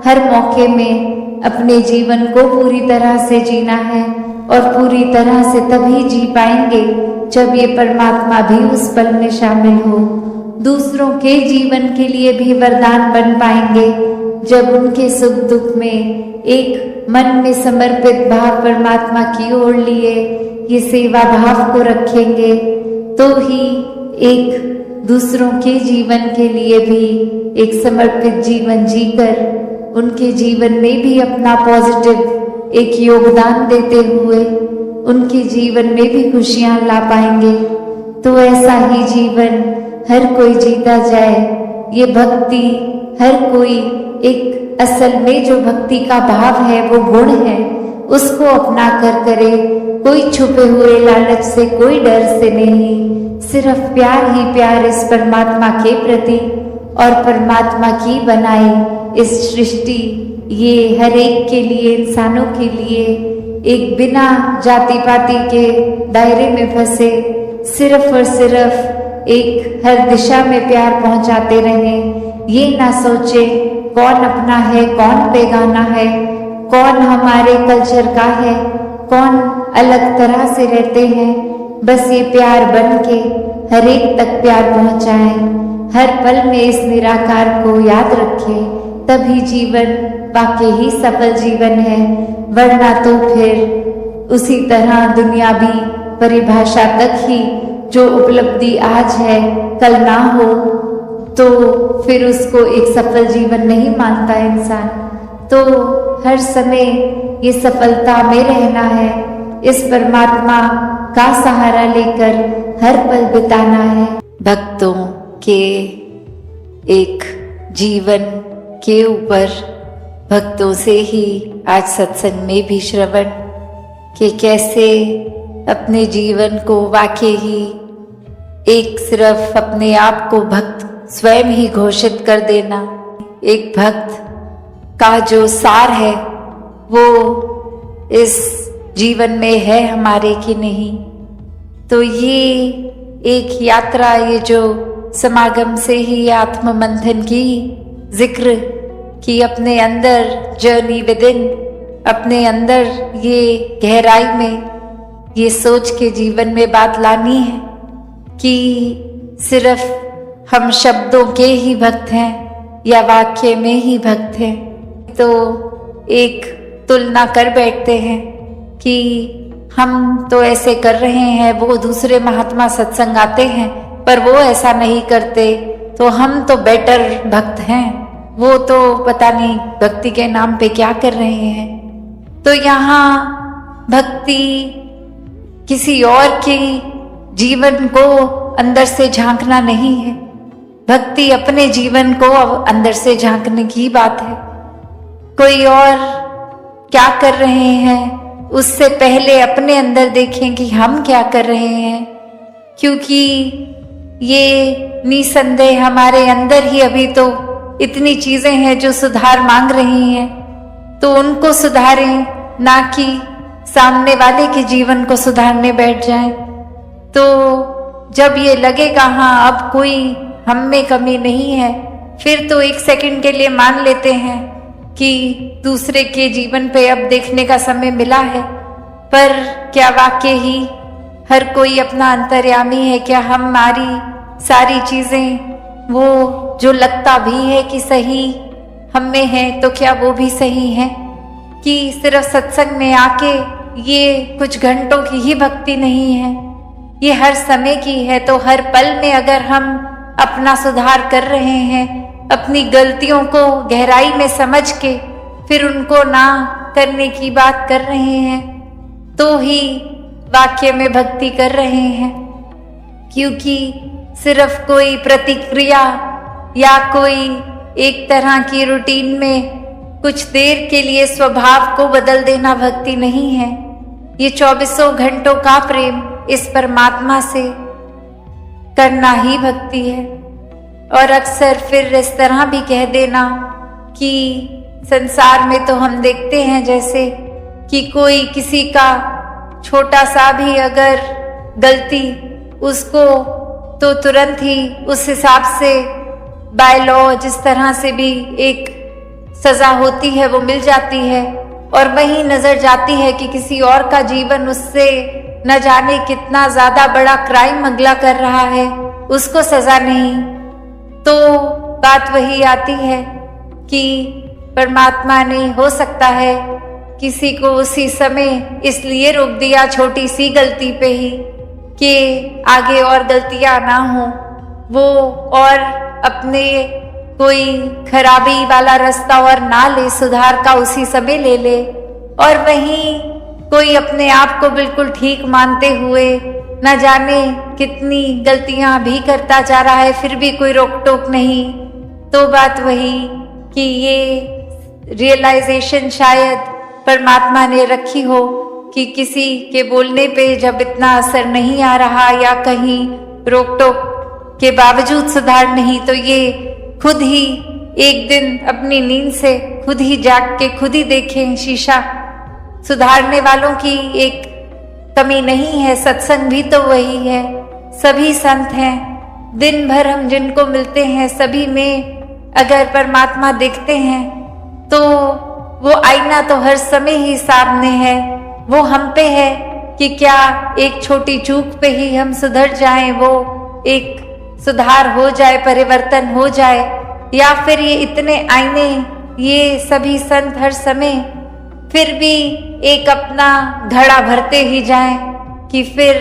हर मौके में अपने जीवन को पूरी तरह से जीना है। और पूरी तरह से तभी जी पाएंगे जब ये परमात्मा भी उस पल में शामिल हो। दूसरों के जीवन के लिए भी वरदान बन पाएंगे जब उनके सुख दुख में एक मन में समर्पित भाव परमात्मा की ओर लिए ये सेवा भाव को रखेंगे, तो ही एक दूसरों के जीवन के लिए भी एक समर्पित जीवन जीकर उनके जीवन में भी अपना पॉजिटिव एक योगदान देते हुए उनके जीवन में भी खुशियां ला पाएंगे। तो ऐसा ही जीवन हर कोई जीता जाए। ये भक्ति हर कोई एक असल में जो भक्ति का भाव है वो गुण है, उसको अपना कर करे। कोई छुपे हुए लालच से, कोई डर से नहीं, सिर्फ प्यार ही प्यार इस परमात्मा के प्रति और परमात्मा की बनाई इस सृष्टि, ये हर एक के लिए, इंसानों के लिए एक बिना जाति पाति के दायरे में फंसे सिर्फ और सिर्फ एक हर दिशा में प्यार पहुंचाते रहें। ये ना सोचे कौन अपना है, कौन बेगाना है, कौन हमारे कल्चर का है, कौन अलग तरह से रहते हैं। बस ये प्यार बन के हर एक तक प्यार पहुंचाएं, हर पल में इस निराकार को याद रखें, तभी जीवन वाकई ही सफल जीवन है। वरना तो फिर उसी तरह दुनियावी परिभाषा तक ही जो उपलब्धि आज है कल ना हो, तो फिर उसको एक सफल जीवन नहीं मानता इंसान। तो हर समय ये सफलता में रहना है, इस परमात्मा का सहारा लेकर हर पल बिताना है। भक्तों के एक जीवन के ऊपर भक्तों से ही आज सत्संग में भी श्रवण कि कैसे अपने जीवन को वाकई ही एक सिर्फ अपने आप को भक्त स्वयं ही घोषित कर देना। एक भक्त का जो सार है वो इस जीवन में है हमारे कि नहीं। तो ये एक यात्रा, ये जो समागम से ही आत्म मंथन की जिक्र कि अपने अंदर जर्नी विद इन, अपने अंदर ये गहराई में ये सोच के जीवन में बात लानी है कि सिर्फ हम शब्दों के ही भक्त हैं या वाक्य में ही भक्त हैं। तो एक तुलना कर बैठते हैं कि हम तो ऐसे कर रहे हैं, वो दूसरे महात्मा सत्संग आते हैं पर वो ऐसा नहीं करते, तो हम तो बेटर भक्त हैं, वो तो पता नहीं भक्ति के नाम पे क्या कर रहे हैं। तो यहाँ भक्ति किसी और के जीवन को अंदर से झांकना नहीं है, भक्ति अपने जीवन को अंदर से झांकने की बात है। कोई और क्या कर रहे हैं उससे पहले अपने अंदर देखें कि हम क्या कर रहे हैं, क्योंकि ये निसंदेह हमारे अंदर ही अभी तो इतनी चीजें हैं जो सुधार मांग रही हैं। तो उनको सुधारें, ना कि सामने वाले के जीवन को सुधारने बैठ जाएं। तो जब ये लगेगा हाँ अब कोई हम में कमी नहीं है, फिर तो एक सेकंड के लिए मान लेते हैं कि दूसरे के जीवन पे अब देखने का समय मिला है। पर क्या वाकई ही हर कोई अपना अंतर्यामी है? क्या हमारी सारी चीजें वो जो लगता भी है कि सही हम में है, तो क्या वो भी सही है? कि सिर्फ सत्संग में आके ये कुछ घंटों की ही भक्ति नहीं है, ये हर समय की है। तो हर पल में अगर हम अपना सुधार कर रहे हैं, अपनी गलतियों को गहराई में समझ के फिर उनको ना करने की बात कर रहे हैं, तो ही वाक्य में भक्ति कर रहे हैं। क्योंकि सिर्फ कोई प्रतिक्रिया या कोई एक तरह की रूटीन में कुछ देर के लिए स्वभाव को बदल देना भक्ति नहीं है। ये 24 घंटों का प्रेम इस परमात्मा से करना ही भक्ति है। और अक्सर फिर इस तरह भी कह देना कि संसार में तो हम देखते हैं जैसे कि कोई किसी का छोटा सा भी अगर गलती उसको तो तुरंत ही उस हिसाब से बाय लॉ जिस तरह से भी एक सजा होती है वो मिल जाती है, और वहीं नजर जाती है कि किसी और का जीवन उससे न जाने कितना ज्यादा बड़ा क्राइम अगला कर रहा है, उसको सजा नहीं। तो बात वही आती है कि परमात्मा ने हो सकता है किसी को उसी समय इसलिए रोक दिया छोटी सी गलती पे ही कि आगे और गलतियां ना हो, वो और अपने कोई खराबी वाला रास्ता और ना ले, सुधार का उसी समय ले ले, और वहीं कोई अपने आप को बिल्कुल ठीक मानते हुए न जाने कितनी गलतियां भी करता जा रहा है, फिर भी कोई रोक टोक नहीं। तो बात वही कि ये रियलाइजेशन शायद परमात्मा ने रखी हो कि किसी के बोलने पे जब इतना असर नहीं आ रहा या कहीं रोक टोक के बावजूद सुधार नहीं, तो ये खुद ही एक दिन अपनी नींद से खुद ही जाग के खुद ही देखें शीशा। सुधारने वालों की एक कमी नहीं है, सत्संग भी तो वही है, सभी संत हैं, दिन भर हम जिनको मिलते हैं सभी में अगर परमात्मा दिखते हैं तो वो आईना तो हर समय ही सामने है, वो हम पे है कि क्या एक छोटी चूक पे ही हम सुधर जाएं, वो एक सुधार हो जाए, परिवर्तन हो जाए, या फिर ये इतने आईने ये सभी संत हर समय फिर भी एक अपना घड़ा भरते ही जाएं कि फिर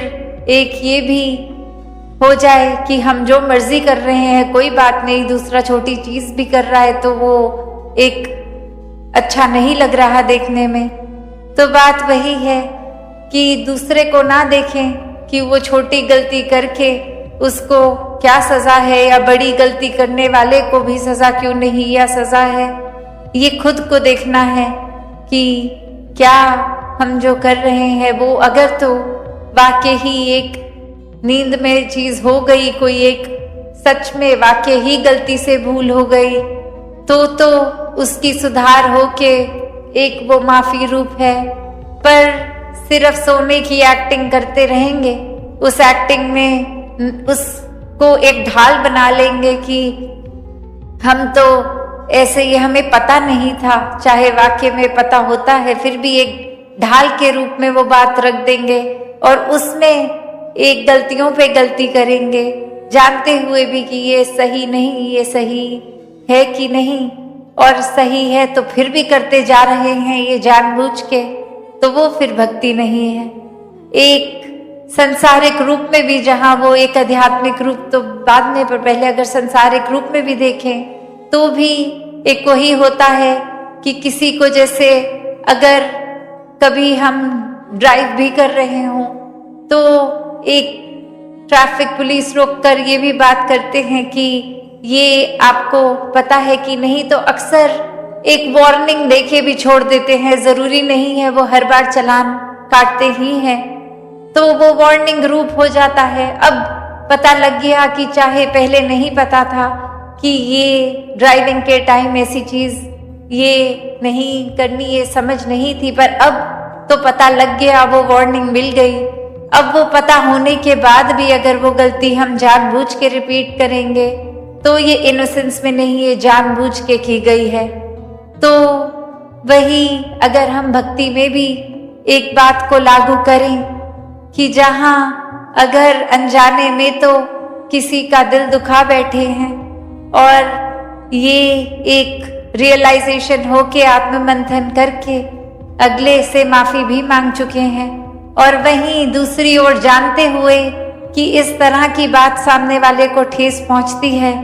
एक ये भी हो जाए कि हम जो मर्जी कर रहे हैं कोई बात नहीं, दूसरा छोटी चीज भी कर रहा है तो वो एक अच्छा नहीं लग रहा देखने में। तो बात वही है कि दूसरे को ना देखें कि वो छोटी गलती करके उसको क्या सजा है, या बड़ी गलती करने वाले को भी सजा क्यों नहीं या सजा है, ये खुद को देखना है कि क्या हम जो कर रहे हैं वो अगर तो वाकई ही एक नींद में चीज हो गई, कोई एक सच में वाकई ही गलती से भूल हो गई तो उसकी सुधार हो के एक वो माफी रूप है। पर सिर्फ सोने की एक्टिंग करते रहेंगे, उस एक्टिंग में उसको एक ढाल बना लेंगे कि हम तो ऐसे ही हमें पता नहीं था, चाहे वाकई में पता होता है फिर भी एक ढाल के रूप में वो बात रख देंगे और उसमें एक गलतियों पे गलती करेंगे, जानते हुए भी कि ये सही नहीं, ये सही है कि नहीं, और सही है तो फिर भी करते जा रहे हैं ये जानबूझ के, तो वो फिर भक्ति नहीं है। एक संसारिक रूप में भी जहां वो एक आध्यात्मिक रूप तो बाद में, पर पहले अगर संसारिक रूप में भी देखें तो भी एक वही होता है कि किसी को जैसे अगर कभी हम ड्राइव भी कर रहे हों तो एक ट्रैफिक पुलिस रोककर ये भी बात करते हैं कि ये आपको पता है कि नहीं, तो अक्सर एक वार्निंग देके भी छोड़ देते हैं, जरूरी नहीं है वो हर बार चालान काटते ही हैं, तो वो वार्निंग रूप हो जाता है। अब पता लग गया कि चाहे पहले नहीं पता था कि ये ड्राइविंग के टाइम ऐसी चीज ये नहीं करनी, ये समझ नहीं थी, पर अब तो पता लग गया, वो वार्निंग मिल गई। अब वो पता होने के बाद भी अगर वो गलती हम जानबूझ के रिपीट करेंगे तो ये इनोसेंस में नहीं, ये जानबूझ के की गई है। तो वही अगर हम भक्ति में भी एक बात को लागू करें कि जहां अगर अनजाने में तो किसी का दिल दुखा बैठे हैं और ये एक रियलाइजेशन हो के आत्ममंथन करके अगले से माफी भी मांग चुके हैं, और वहीं दूसरी ओर जानते हुए कि इस तरह की बात सामने वाले को ठेस पहुंचती है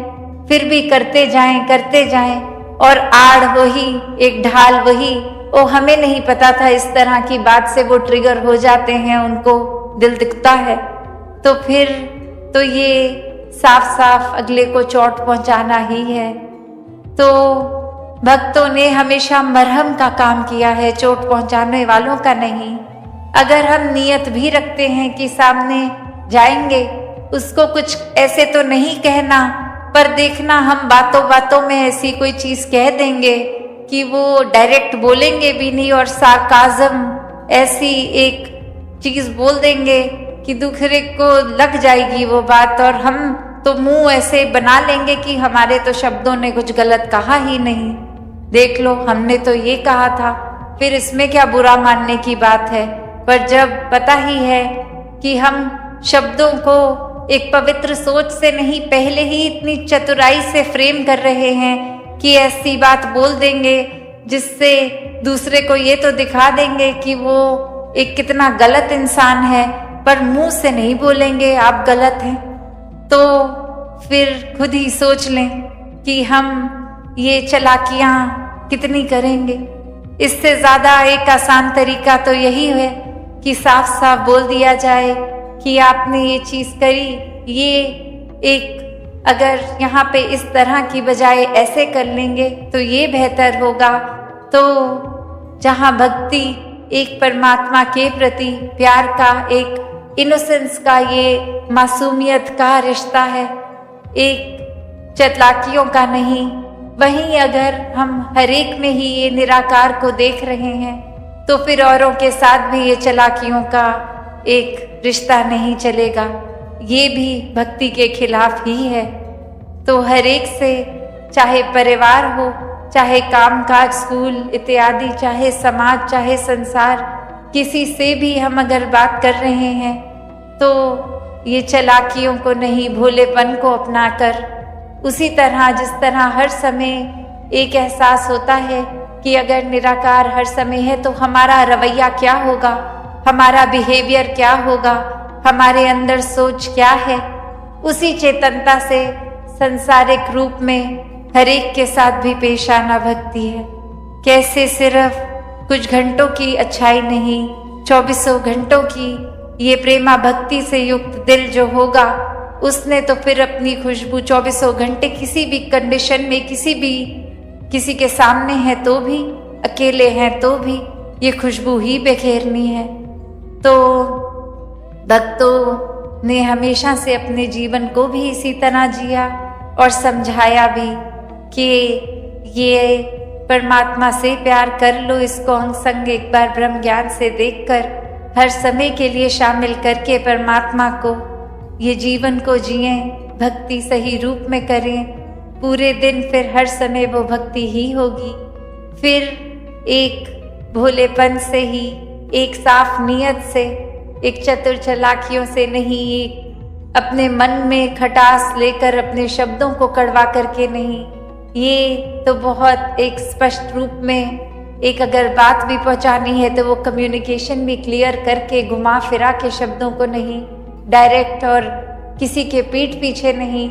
फिर भी करते जाएं और आड़ वही, एक ढाल वही, ओ हमें नहीं पता था इस तरह की बात से वो ट्रिगर हो जाते हैं, उनको दिल दिखता है, तो फिर तो ये साफ साफ अगले को चोट पहुंचाना ही है। तो भक्तों ने हमेशा मरहम का काम किया है, चोट पहुंचाने वालों का नहीं। अगर हम नियत भी रखते हैं कि सामने जाएंगे उसको कुछ ऐसे तो नहीं कहना, पर देखना हम बातों बातों में ऐसी कोई चीज कह देंगे कि वो डायरेक्ट बोलेंगे भी नहीं और सार्काज़म ऐसी एक चीज बोल देंगे कि दूसरे को लग जाएगी वो बात, और हम तो मुंह ऐसे बना लेंगे कि हमारे तो शब्दों ने कुछ गलत कहा ही नहीं, देख लो हमने तो ये कहा था, फिर इसमें क्या बुरा मानने की बात है। पर जब पता ही है कि हम शब्दों को एक पवित्र सोच से नहीं, पहले ही इतनी चतुराई से फ्रेम कर रहे हैं कि ऐसी बात बोल देंगे जिससे दूसरे को ये तो दिखा देंगे कि वो एक कितना गलत इंसान है, पर मुंह से नहीं बोलेंगे आप गलत हैं, तो फिर खुद ही सोच लें कि हम ये चालाकियां कितनी करेंगे। इससे ज्यादा एक आसान तरीका तो यही है कि साफ साफ बोल दिया जाए कि आपने ये चीज करी, ये एक अगर यहाँ पे इस तरह की बजाय ऐसे कर लेंगे तो ये बेहतर होगा। तो जहाँ भक्ति एक परमात्मा के प्रति प्यार का, एक इनोसेंस का, ये मासूमियत का रिश्ता है, एक चालाकियों का नहीं, वहीं अगर हम हर एक में ही ये निराकार को देख रहे हैं तो फिर औरों के साथ भी ये चालाकियों का एक रिश्ता नहीं चलेगा, ये भी भक्ति के खिलाफ ही है। तो हर एक से, चाहे परिवार हो, चाहे कामकाज, स्कूल इत्यादि, चाहे समाज, चाहे संसार, किसी से भी हम अगर बात कर रहे हैं तो ये चालाकियों को नहीं, भोलेपन को अपनाकर, उसी तरह जिस तरह हर समय एक एहसास होता है कि अगर निराकार हर समय है तो हमारा रवैया क्या होगा, हमारा बिहेवियर क्या होगा, हमारे अंदर सोच क्या है, उसी चेतनता से संसारिक रूप में हर एक के साथ भी पेश आना भक्ति है। कैसे सिर्फ कुछ घंटों की अच्छाई नहीं, 24 घंटों की ये प्रेमा भक्ति से युक्त दिल जो होगा उसने तो फिर अपनी खुशबू 24 घंटे किसी भी कंडीशन में, किसी के सामने है तो भी, अकेले हैं तो भी ये खुशबू ही बिखेरनी है। तो भक्तों ने हमेशा से अपने जीवन को भी इसी तरह जिया और समझाया भी कि ये परमात्मा से प्यार कर लो, इसको अंग संग एक बार ब्रह्म ज्ञान से देखकर हर समय के लिए शामिल करके परमात्मा को ये जीवन को जिए, भक्ति सही रूप में करें पूरे दिन, फिर हर समय वो भक्ति ही होगी। फिर एक भोलेपन से ही, एक साफ नीयत से, एक चतुर चालाकियों से नहीं, एक अपने मन में खटास लेकर अपने शब्दों को कड़वा करके नहीं, ये तो बहुत एक स्पष्ट रूप में एक अगर बात भी पहुंचानी है तो वो कम्युनिकेशन भी क्लियर करके, घुमा फिरा के शब्दों को नहीं, डायरेक्ट और किसी के पीठ पीछे नहीं,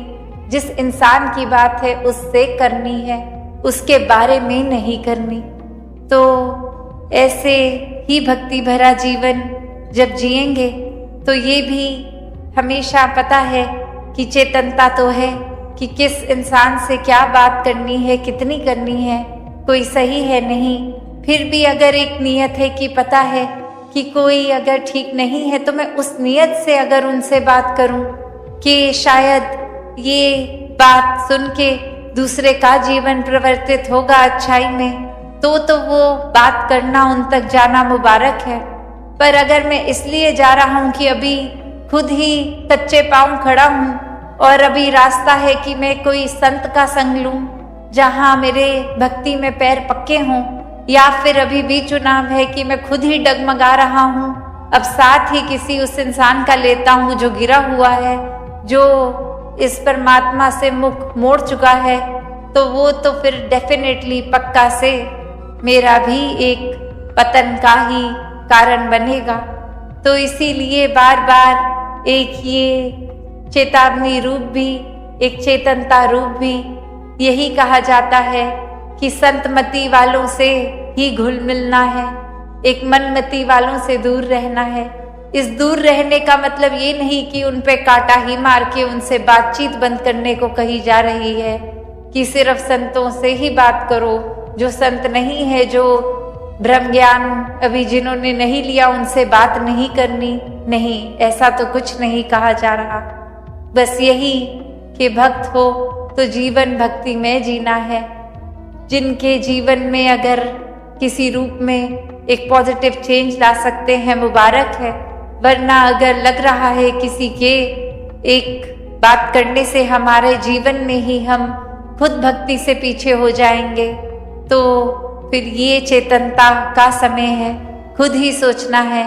जिस इंसान की बात है उससे करनी है, उसके बारे में नहीं करनी। तो ऐसे ही भक्ति भरा जीवन जब जिएंगे तो ये भी हमेशा पता है कि चेतनता तो है कि किस इंसान से क्या बात करनी है, कितनी करनी है, कोई सही है नहीं, फिर भी अगर एक नियत है कि पता है कि कोई अगर ठीक नहीं है तो मैं उस नियत से अगर उनसे बात करूं कि शायद ये बात सुन के दूसरे का जीवन परिवर्तित होगा अच्छाई में, तो वो बात करना, उन तक जाना मुबारक है। पर अगर मैं इसलिए जा रहा हूं कि अभी खुद ही कच्चे पांव खड़ा हूं और अभी रास्ता है कि मैं कोई संत का संग लूं जहां मेरे भक्ति में पैर पक्के हों, या फिर अभी भी चुनाव है कि मैं खुद ही डगमगा रहा हूं, अब साथ ही किसी उस इंसान का लेता हूं जो गिरा हुआ है, जो इस परमात्मा से मुख मोड़ चुका है, तो वो तो फिर डेफिनेटली पक्का से मेरा भी एक पतन का ही कारण बनेगा। तो इसीलिए बार बार एक ये चेतावनी रूप भी, एक चेतनता रूप भी यही कहा जाता है कि संतमति वालों से ही घुल मिलना है, एक मनमति वालों से दूर रहना है। इस दूर रहने का मतलब ये नहीं कि उन पे कांटा ही मार के उनसे बातचीत बंद करने को कही जा रही है कि सिर्फ संतों से ही बात करो, जो संत नहीं है, जो ब्रह्म ज्ञान अभी जिन्होंने नहीं लिया उनसे बात नहीं करनी, नहीं, ऐसा तो कुछ नहीं कहा जा रहा। बस यही कि भक्त हो तो जीवन भक्ति में जीना है, जिनके जीवन में अगर किसी रूप में एक पॉजिटिव चेंज ला सकते हैं, मुबारक है। वरना अगर लग रहा है किसी के एक बात करने से हमारे जीवन में ही हम खुद भक्ति से पीछे हो जाएंगे, तो फिर ये चेतनता का समय है, खुद ही सोचना है।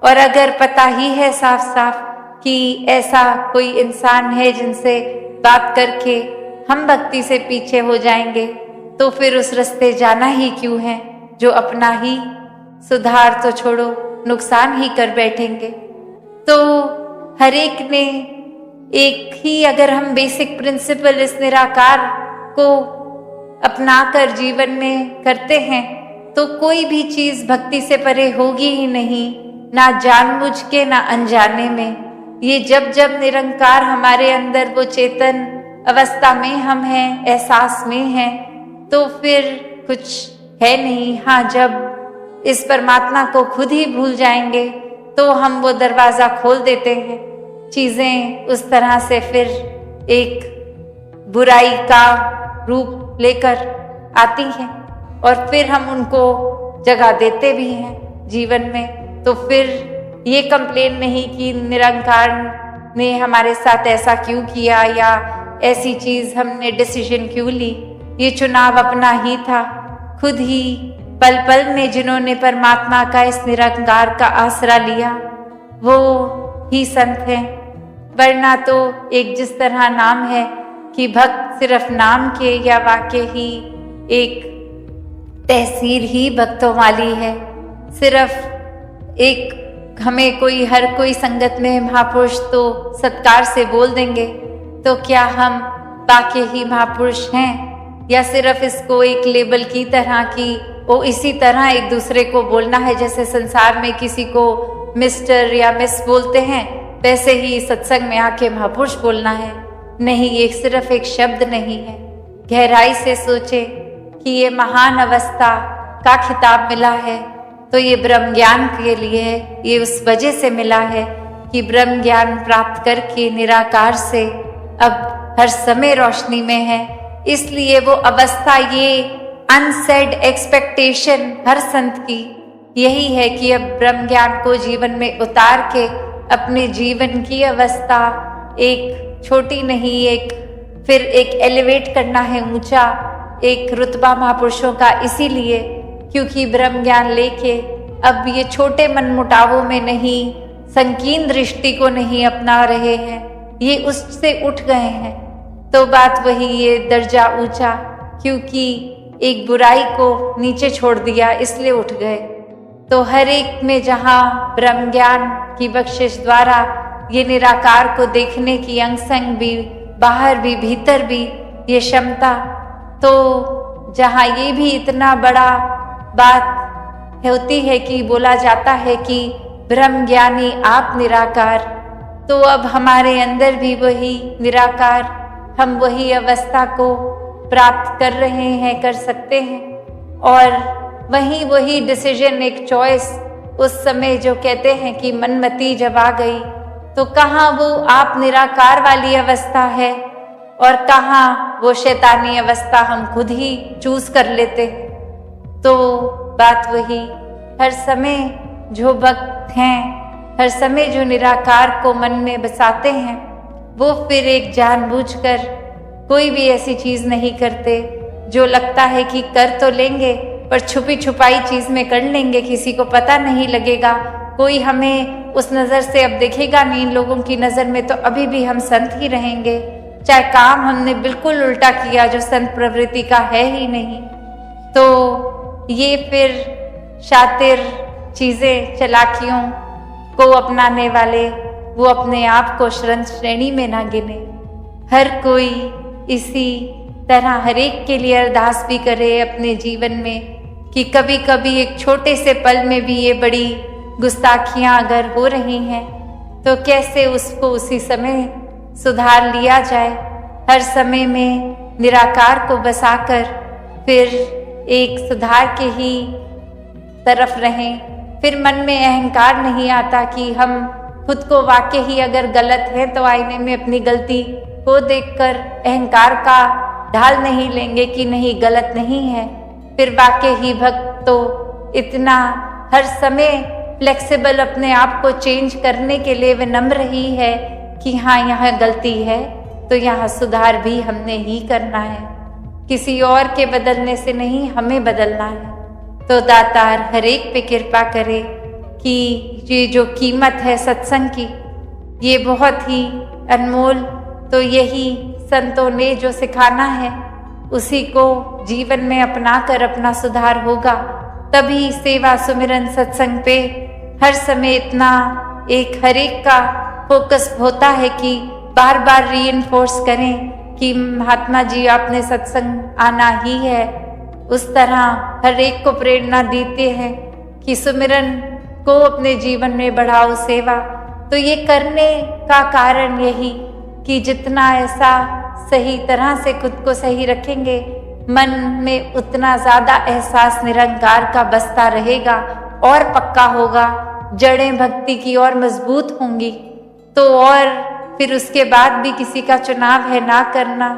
और अगर पता ही है साफ साफ कि ऐसा कोई इंसान है जिनसे बात करके हम भक्ति से पीछे हो जाएंगे, तो फिर उस रास्ते जाना ही क्यों है, जो अपना ही सुधार तो छोड़ो नुकसान ही कर बैठेंगे। तो हर एक ने एक ही अगर हम बेसिक प्रिंसिपल इस निराकार को अपनाकर जीवन में करते हैं, तो कोई भी चीज भक्ति से परे होगी ही नहीं, ना जानबूझ के ना अनजाने में। ये जब जब निरंकार हमारे अंदर वो चेतन अवस्था में हम हैं, एहसास में हैं, तो फिर कुछ है नहीं। हाँ, जब इस परमात्मा को खुद ही भूल जाएंगे तो हम वो दरवाजा खोल देते हैं, चीजें उस तरह से फिर एक बुराई का रूप लेकर आती हैं और फिर हम उनको जगह देते भी हैं जीवन में। तो फिर ये कंप्लेन नहीं कि निरंकार ने हमारे साथ ऐसा क्यों किया या ऐसी चीज हमने डिसीजन क्यों ली। ये चुनाव अपना ही था, खुद ही पल पल में जिन्होंने परमात्मा का इस निरंकार का आसरा लिया वो ही संत हैं। वरना तो एक जिस तरह नाम है कि भक्त सिर्फ नाम के या वाक्य ही एक तहसील ही भक्तों वाली है। सिर्फ एक हमें कोई हर कोई संगत में महापुरुष तो सत्कार से बोल देंगे, तो क्या हम वाकई ही महापुरुष हैं या सिर्फ इसको एक लेबल की तरह की वो इसी तरह एक दूसरे को बोलना है, जैसे संसार में किसी को मिस्टर या मिस बोलते हैं वैसे ही सत्संग में आके महापुरुष बोलना है। नहीं, ये सिर्फ एक शब्द नहीं है। गहराई से सोचे कि ये महान अवस्था का खिताब मिला है तो ये ब्रह्म ज्ञान के लिए है। ये उस वजह से मिला है कि ब्रह्म ज्ञान प्राप्त करके निराकार से अब हर समय रोशनी में है। इसलिए वो अवस्था, ये अनसेड एक्सपेक्टेशन हर संत की यही है कि अब ब्रह्म ज्ञान को जीवन में उतार के अपने जीवन की अवस्था एक छोटी नहीं, एक फिर एक एलिवेट करना है, ऊंचा एक रुतबा महापुरुषों का। इसीलिए क्योंकि ब्रह्म ज्ञान लेके अब ये छोटे मनमुटावों में नहीं, संकीर्ण दृष्टि को नहीं अपना रहे हैं, ये उससे उठ गए हैं। तो बात वही, ये दर्जा ऊंचा, क्योंकि एक बुराई को नीचे छोड़ दिया इसलिए उठ गए। तो हर एक में जहाँ ब्रह्म ज्ञान की बख्शिश द्वारा ये निराकार को देखने की अंग संग भी, बाहर भी भीतर भी ये क्षमता, तो जहाँ ये भी इतना बड़ा बात होती है कि बोला जाता है कि ब्रह्म ज्ञानी आप निराकार, तो अब हमारे अंदर भी वही निराकार, हम वही अवस्था को प्राप्त कर रहे हैं, कर सकते हैं। और वही डिसीजन, एक चॉइस उस समय जो कहते हैं कि मनमति जब आ गई, तो कहाँ वो आप निराकार वाली अवस्था है और कहाँ वो शैतानी अवस्था हम खुद ही चूज कर लेते हैं। तो बात वही, हर समय जो भक्त हैं, हर समय जो निराकार को मन में बसाते हैं, वो फिर एक जानबूझकर कोई भी ऐसी चीज नहीं करते जो लगता है कि कर तो लेंगे पर छुपी छुपाई चीज में कर लेंगे, किसी को पता नहीं लगेगा, कोई हमें उस नजर से अब देखेगा नहीं। इन लोगों की नजर में तो अभी भी हम संत ही रहेंगे, चाहे काम हमने बिल्कुल उल्टा किया जो संत प्रवृत्ति का है ही नहीं। तो ये फिर शातिर चीजें, चलाकियों को अपनाने वाले वो अपने आप को श्रेणी में ना गिने। हर कोई इसी तरह हर एक के लिए अरदास भी करे अपने जीवन में कि कभी कभी एक छोटे से पल में भी ये बड़ी गुस्ताखियां अगर हो रही हैं तो कैसे उसको उसी समय सुधार लिया जाए। हर समय में निराकार को बसाकर फिर एक सुधार के ही तरफ रहें। फिर मन में अहंकार नहीं आता कि हम खुद को वाकई ही अगर गलत है तो आईने में अपनी गलती को देखकर अहंकार का ढाल नहीं लेंगे कि नहीं गलत नहीं है, फिर वाकई ही भक्त तो इतना हर समय फ्लेक्सिबल अपने आप को चेंज करने के लिए विनम्र ही है कि हाँ यहाँ गलती है तो यहाँ सुधार भी हमने ही करना है, किसी और के बदलने से नहीं, हमें बदलना है। तो दातार हर एक पे कृपा करे कि ये जो कीमत है सत्संग की, ये बहुत ही अनमोल, तो यही संतों ने जो सिखाना है उसी को जीवन में अपना कर अपना सुधार होगा। तभी सेवा सुमिरन सत्संग पे हर समय इतना एक हर एक का फोकस होता है कि बार बार रीइंफोर्स करें कि महात्मा जी आपने सत्संग आना ही है। उस तरह हर एक को प्रेरणा देते हैं कि सुमिरन को अपने जीवन में बढ़ाओ, सेवा। तो ये करने का कारण यही कि जितना ऐसा सही तरह से खुद को सही रखेंगे, मन में उतना ज्यादा एहसास निरंकार का बसता रहेगा और पक्का होगा, जड़ें भक्ति की और मजबूत होंगी। तो और फिर उसके बाद भी किसी का चुनाव है ना करना,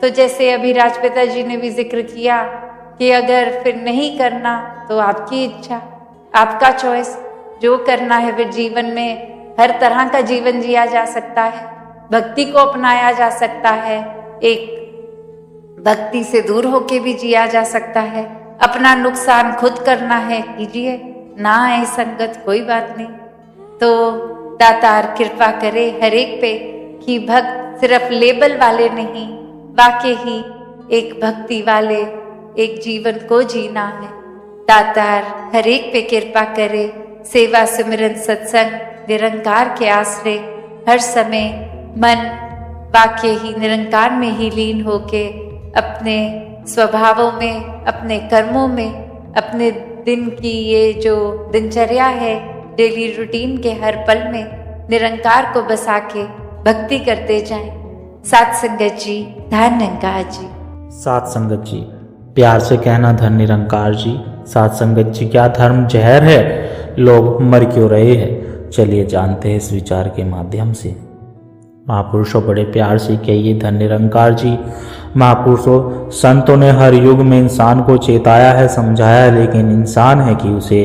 तो जैसे अभी राजपिता जी ने भी जिक्र किया कि अगर फिर नहीं करना तो आपकी इच्छा, आपका चॉइस, जो करना है फिर जीवन में हर तरह का जीवन जिया जा सकता है, भक्ति को अपनाया जा सकता है, एक भक्ति से दूर होके भी जिया जा सकता है। अपना नुकसान खुद करना है, कीजिए, ना आए संगत कोई बात नहीं। तो दातार कृपा करे हर एक पे कि भक्त सिर्फ लेबल वाले नहीं, वाकई ही एक भक्ति वाले एक जीवन को जीना है। दातार हर एक पे कृपा करे, सेवा सुमिरन सत्संग निरंकार के आश्रय हर समय मन वाकई ही निरंकार में ही लीन होके अपने स्वभावों में, अपने कर्मों में, अपने दिन की ये जो दिनचर्या है, डेली रूटीन के हर पल में निरंकार को बसा के भक्ति करते जाएं। सात संगत जी, धन निरंकार जी। सात संगत जी, प्यार से कहना धन निरंकार जी। सात संगत जी, क्या धर्म जहर है, लोग मर क्यों रहे हैं? चलिए जानते हैं इस विचार के माध्यम से। महापुरुषों बड़े प्यार से कहिए धन निरंकार जी। महापुरुषों, संतों ने हर युग में इंसान को चेताया है, समझाया है, लेकिन इंसान है कि उसे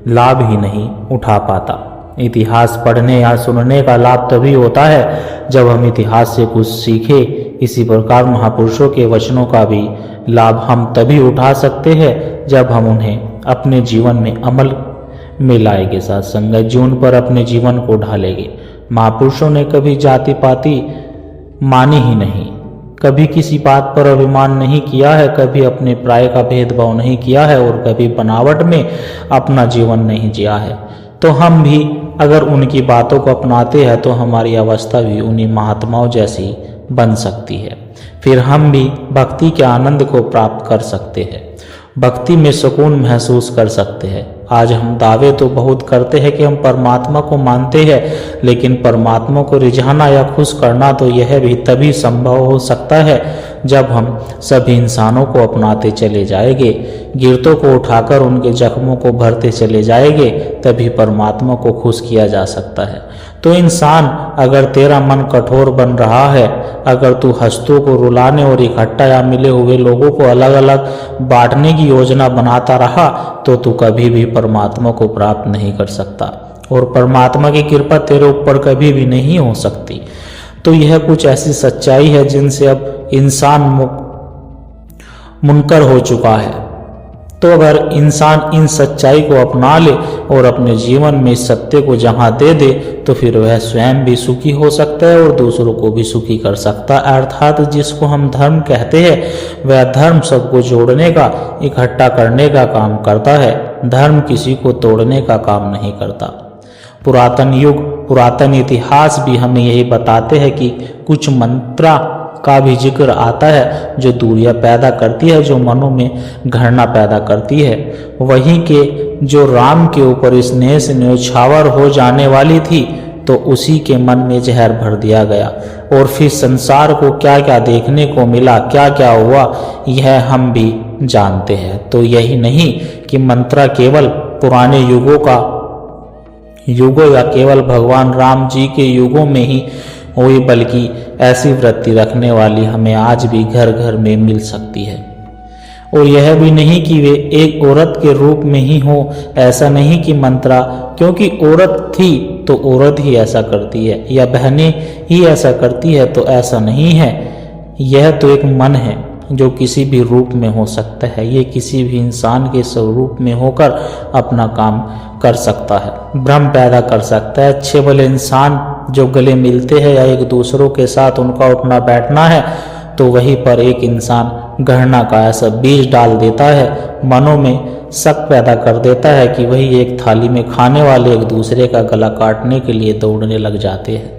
लाभ ही नहीं उठा पाता। इतिहास पढ़ने या सुनने का लाभ तभी होता है जब हम इतिहास से कुछ सीखे। इसी प्रकार महापुरुषों के वचनों का भी लाभ हम तभी उठा सकते हैं जब हम उन्हें अपने जीवन में अमल में लाएंगे, साथ संगत जी उन पर अपने जीवन को ढालेंगे। महापुरुषों ने कभी जाति पाति मानी ही नहीं, कभी किसी बात पर अभिमान नहीं किया है, कभी अपने प्राय का भेदभाव नहीं किया है और कभी बनावट में अपना जीवन नहीं जिया है। तो हम भी अगर उनकी बातों को अपनाते हैं तो हमारी अवस्था भी उन्हीं महात्माओं जैसी बन सकती है। फिर हम भी भक्ति के आनंद को प्राप्त कर सकते हैं, भक्ति में सुकून महसूस कर सकते हैं। आज हम दावे तो बहुत करते हैं कि हम परमात्मा को मानते हैं, लेकिन परमात्मा को रिझाना या खुश करना तो यह भी तभी संभव हो सकता है जब हम सभी इंसानों को अपनाते चले जाएंगे, गिरतों को उठाकर उनके जख्मों को भरते चले जाएंगे, तभी परमात्मा को खुश किया जा सकता है। तो इंसान, अगर तेरा मन कठोर बन रहा है, अगर तू हस्तों को रुलाने और इकट्ठा या मिले हुए लोगों को अलग अलग बांटने की योजना बनाता रहा तो तू कभी भी परमात्मा को प्राप्त नहीं कर सकता और परमात्मा की कृपा तेरे ऊपर कभी भी नहीं हो सकती। तो यह कुछ ऐसी सच्चाई है जिनसे अब इंसान मुनकर हो चुका है। तो अगर इंसान इन सच्चाई को अपना ले और अपने जीवन में इस सत्य को जहां दे दे तो फिर वह स्वयं भी सुखी हो सकता है और दूसरों को भी सुखी कर सकता है। अर्थात जिसको हम धर्म कहते हैं वह धर्म सबको जोड़ने का, इकट्ठा करने का काम करता है, धर्म किसी को तोड़ने का काम नहीं करता। पुरातन युग, पुरातन इतिहास भी हमें यही बताते हैं कि कुछ मंत्रा का भी जिक्र आता है जो दूरियां पैदा करती है, जो मनों में घृणा पैदा करती है। वहीं के जो राम के ऊपर स्नेह से न्यौछावर हो जाने वाली थी तो उसी के मन में जहर भर दिया गया और फिर संसार को क्या क्या देखने को मिला, क्या क्या हुआ, यह हम भी जानते हैं। तो यही नहीं कि मंत्रा केवल पुराने युगों या केवल भगवान राम जी के युगों में ही हुई, बल्कि ऐसी वृत्ति रखने वाली हमें आज भी घर घर में मिल सकती है। और यह भी नहीं कि वे एक औरत के रूप में ही हो, ऐसा नहीं कि मंत्रा क्योंकि औरत थी तो औरत ही ऐसा करती है या बहनें ही ऐसा करती है, तो ऐसा नहीं है। यह तो एक मन है जो किसी भी रूप में हो सकता है। ये किसी भी इंसान के स्वरूप में होकर अपना काम कर सकता है, भ्रम पैदा कर सकता है। अच्छे भले इंसान जो गले मिलते हैं या एक दूसरों के साथ उनका उठना बैठना है, तो वहीं पर एक इंसान घृणा का ऐसा बीज डाल देता है, मनों में शक पैदा कर देता है कि वही एक थाली में खाने वाले एक दूसरे का गला काटने के लिए दौड़ने लग जाते हैं।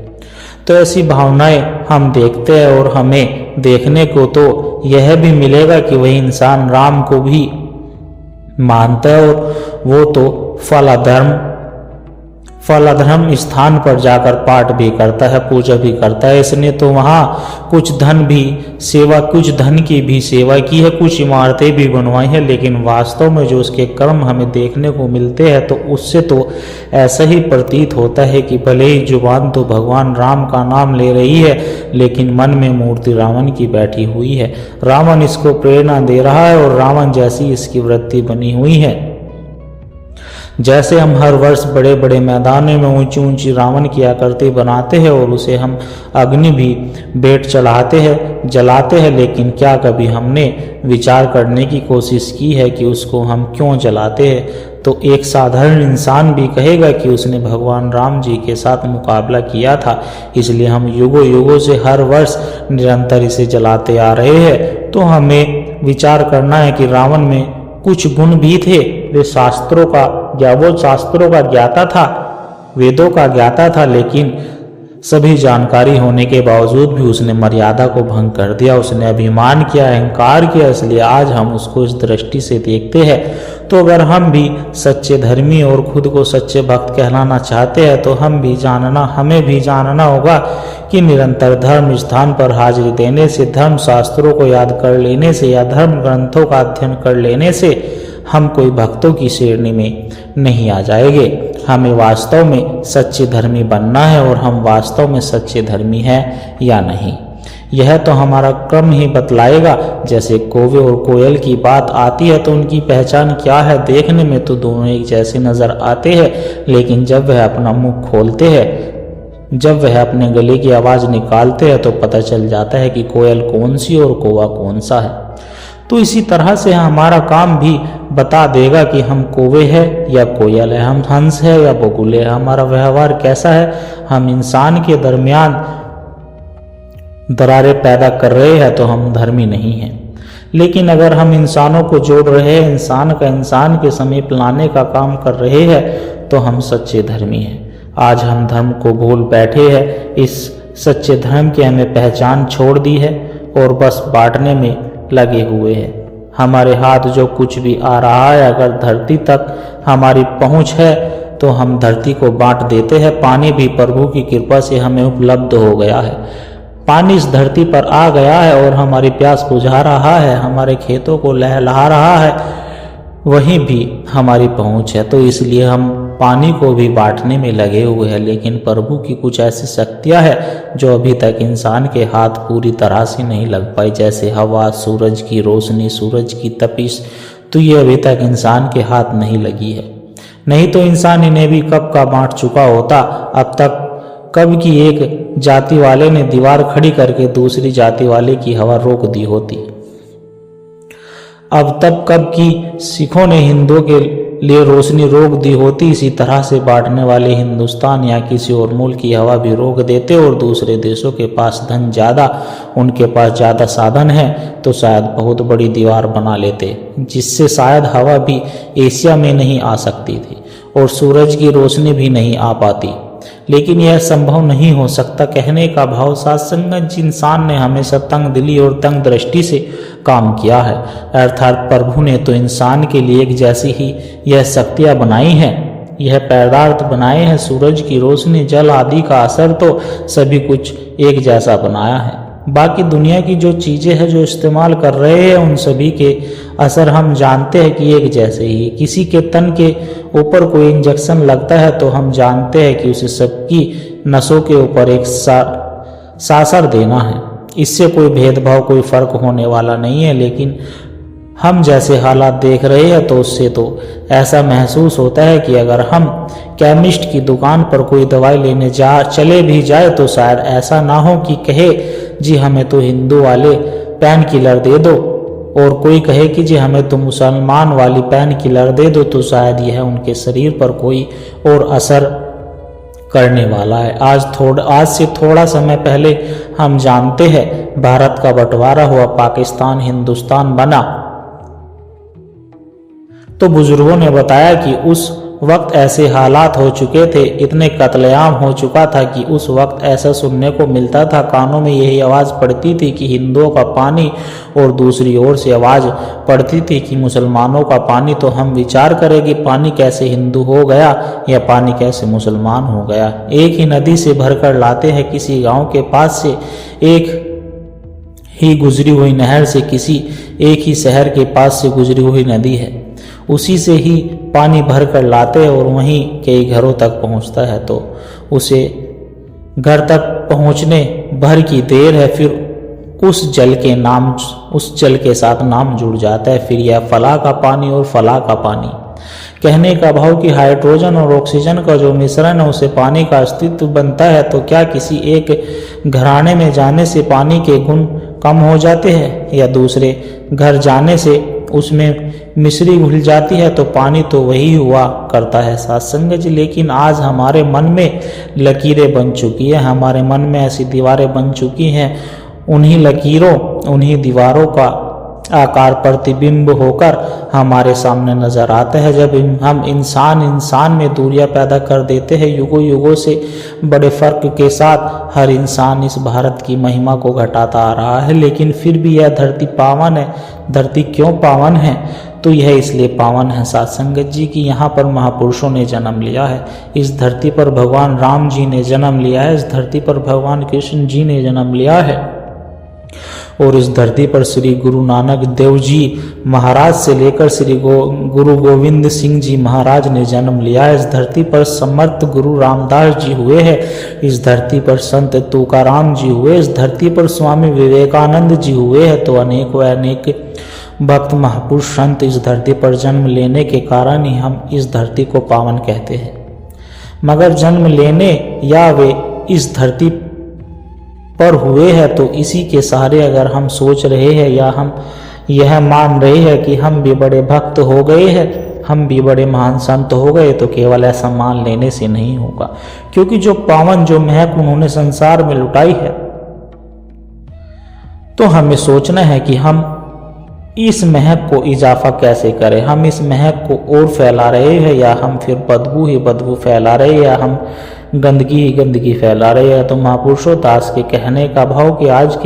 तो ऐसी भावनाएं हम देखते हैं और हमें देखने को तो यह भी मिलेगा कि वही इंसान राम को भी मानता है और वो तो फलाधर्म स्थान पर जाकर पाठ भी करता है, पूजा भी करता है। इसने तो वहाँ कुछ धन की भी सेवा की है, कुछ इमारतें भी बनवाई है, लेकिन वास्तव में जो उसके कर्म हमें देखने को मिलते हैं तो उससे तो ऐसा ही प्रतीत होता है कि भले ही जुबान तो भगवान राम का नाम ले रही है, लेकिन मन में मूर्ति रावण की बैठी हुई है। रावण इसको प्रेरणा दे रहा है और रावण जैसी इसकी वृत्ति बनी हुई है। जैसे हम हर वर्ष बड़े बड़े मैदानों में ऊंची ऊंची रावण की आकृति बनाते हैं और उसे हम अग्नि भी भेंट चढ़ाते हैं, जलाते हैं, लेकिन क्या कभी हमने विचार करने की कोशिश की है कि उसको हम क्यों जलाते हैं? तो एक साधारण इंसान भी कहेगा कि उसने भगवान राम जी के साथ मुकाबला किया था, इसलिए हम युगों युगों से हर वर्ष निरंतर इसे जलाते आ रहे हैं। तो हमें विचार करना है कि रावण में कुछ गुण भी थे। वो शास्त्रों का ज्ञाता था, वेदों का ज्ञाता था, लेकिन सभी जानकारी होने के बावजूद भी उसने मर्यादा को भंग कर दिया। उसने अभिमान किया, अहंकार किया, इसलिए आज हम उसको इस दृष्टि से देखते हैं। तो अगर हम भी सच्चे धर्मी और खुद को सच्चे भक्त कहलाना चाहते हैं तो हमें भी जानना होगा कि निरंतर धर्म स्थान पर हाजिरी देने से, धर्म शास्त्रों को याद कर लेने से या धर्म ग्रंथों का अध्ययन कर लेने से हम कोई भक्तों की श्रेणी में नहीं आ जाएंगे। हमें वास्तव में सच्चे धर्मी बनना है और हम वास्तव में सच्चे धर्मी हैं या नहीं, यह तो हमारा क्रम ही बतलाएगा। जैसे कौवे और कोयल की बात आती है तो उनकी पहचान क्या है? देखने में तो दोनों एक जैसे नजर आते हैं, लेकिन जब वह अपना मुंह खोलते हैं, जब वह अपने गले की आवाज निकालते हैं तो पता चल जाता है कि कोयल कौन सी और कौवा कौन सा है। तो इसी तरह से हमारा काम भी बता देगा कि हम कौवे हैं या कोयल है, हम हंस है या बगुले है, हमारा व्यवहार कैसा है। हम इंसान के दरमियान दरारें पैदा कर रहे हैं तो हम धर्मी नहीं हैं। लेकिन अगर हम इंसानों को जोड़ रहे हैं, इंसान का इंसान के समीप लाने का काम कर रहे हैं तो हम सच्चे धर्मी हैं। आज हम धर्म को भूल बैठे हैं, इस सच्चे धर्म की हमें पहचान छोड़ दी है और बस बांटने में लगे हुए हैं। हमारे हाथ जो कुछ भी आ रहा है, अगर धरती तक हमारी पहुंच है तो हम धरती को बांट देते हैं। पानी भी प्रभु की कृपा से हमें उपलब्ध हो गया है। पानी इस धरती पर आ गया है और हमारी प्यास बुझा रहा है, हमारे खेतों को लहला रहा है, वहीं भी हमारी पहुंच है। तो इसलिए हम पानी को भी बांटने में लगे हुए हैं। लेकिन प्रभु की कुछ ऐसी शक्तियां हैं जो अभी तक इंसान के हाथ पूरी तरह से नहीं लग पाई, जैसे हवा, सूरज की रोशनी, सूरज की तपिश, तो ये अभी तक इंसान के हाथ नहीं लगी है। नहीं तो इंसान इन्हें भी कब का बांट चुका होता। अब तक कब की एक जाति वाले ने दीवार खड़ी करके दूसरी जाति वाले की हवा रोक दी होती। अब तब कब की सिखों ने हिंदुओं के लिए रोशनी रोक दी होती। इसी तरह से बांटने वाले हिंदुस्तान या किसी और मुल्क की हवा भी रोक देते और दूसरे देशों के पास धन ज़्यादा, उनके पास ज़्यादा साधन है तो शायद बहुत बड़ी दीवार बना लेते, जिससे शायद हवा भी एशिया में नहीं आ सकती थी और सूरज की रोशनी भी नहीं आ पाती। लेकिन यह संभव नहीं हो सकता। कहने का भाव सत्संग इंसान ने हमेशा तंग दिली और तंग दृष्टि से काम किया है, अर्थात प्रभु ने तो इंसान के लिए एक जैसी ही यह शक्तियां बनाई हैं, यह पदार्थ बनाए हैं। सूरज की रोशनी, जल आदि का असर तो सभी कुछ एक जैसा बनाया है। बाकी दुनिया की जो चीज़ें हैं जो इस्तेमाल कर रहे हैं उन सभी के असर हम जानते हैं कि एक जैसे ही। किसी के तन के ऊपर कोई इंजेक्शन लगता है तो हम जानते हैं कि उसे सबकी नसों के ऊपर एक सासर देना है। इससे कोई भेदभाव, कोई फर्क होने वाला नहीं है, लेकिन हम जैसे हालात देख रहे हैं तो उससे तो ऐसा महसूस होता है कि अगर हम केमिस्ट की दुकान पर कोई दवाई लेने चले भी जाए तो शायद ऐसा ना हो कि कहे जी हमें तो हिंदू वाले पेन किलर दे दो, और कोई कहे कि जी हमें तो मुसलमान वाली पेन किलर दे दो, तो शायद यह उनके शरीर पर कोई और असर करने वाला है। आज से थोड़ा समय पहले हम जानते हैं भारत का बंटवारा हुआ, पाकिस्तान हिंदुस्तान बना, तो बुजुर्गों ने बताया कि उस वक्त ऐसे हालात हो चुके थे, इतने कत्लेआम हो चुका था कि उस वक्त ऐसा सुनने को मिलता था, कानों में यही आवाज़ पड़ती थी कि हिंदुओं का पानी, और दूसरी ओर से आवाज़ पड़ती थी कि मुसलमानों का पानी। तो हम विचार करें कि पानी कैसे हिंदू हो गया या पानी कैसे मुसलमान हो गया। एक ही नदी से भरकर लाते हैं, किसी गाँव के पास से एक ही गुजरी हुई नहर से किसी एक ही शहर के पास से गुजरी हुई नदी है, उसी से ही पानी भर कर लाते हैं और वहीं कई घरों तक पहुंचता है। तो उसे घर तक पहुंचने भर की देर है, फिर उस जल के साथ नाम जुड़ जाता है। फिर यह फला का पानी और फला का पानी। कहने का भाव कि हाइड्रोजन और ऑक्सीजन का जो मिश्रण है उसे पानी का अस्तित्व बनता है। तो क्या किसी एक घराने में जाने से पानी के गुण कम हो जाते हैं, या दूसरे घर जाने से उसमें मिश्री घुल जाती है? तो पानी तो वही हुआ करता है सत्संग जी। लेकिन आज हमारे मन में लकीरें बन चुकी है, हमारे मन में ऐसी दीवारें बन चुकी हैं, उन्हीं लकीरों, उन्हीं दीवारों का आकार प्रतिबिंब होकर हमारे सामने नजर आता है। जब हम इंसान में दूरियां पैदा कर देते हैं, युगों युगों से बड़े फर्क के साथ हर इंसान इस भारत की महिमा को घटाता आ रहा है, लेकिन फिर भी यह धरती पावन है। धरती क्यों पावन है? तो यह इसलिए पावन है सत्संगत जी की यहाँ पर महापुरुषों ने जन्म लिया है। इस धरती पर भगवान राम जी ने जन्म लिया है, इस धरती पर भगवान कृष्ण जी ने जन्म लिया है, और इस धरती पर श्री गुरु नानक देव जी महाराज से लेकर श्री गुरु गोविंद सिंह जी महाराज ने जन्म लिया है। इस धरती पर समर्थ गुरु रामदास जी हुए हैं, इस धरती पर संत तुकाराम जी हुए, इस धरती पर स्वामी विवेकानंद जी हुए हैं। तो अनेक भक्त महापुरुष संत इस धरती पर जन्म लेने के कारण ही हम इस धरती को पावन कहते हैं। मगर जन्म लेने या वे इस धरती पर हुए हैं तो इसी के सहारे अगर हम सोच रहे हैं या हम यह मान रहे हैं कि हम भी बड़े भक्त हो गए हैं, हम भी बड़े महान संत हो गए, तो केवल ऐसा मान लेने से नहीं होगा। क्योंकि जो पावन, जो महक उन्होंने संसार में लुटाई है, तो हमें सोचना है कि हम इस महक को इजाफा कैसे करें। हम इस महक को और फैला रहे हैं, या हम फिर बदबू ही बदबू फैला रहे हैं, या हम गंदगी ही गंदगी फैला रहे हैं। तो महापुरुषों दास के कहने का भाव कि आज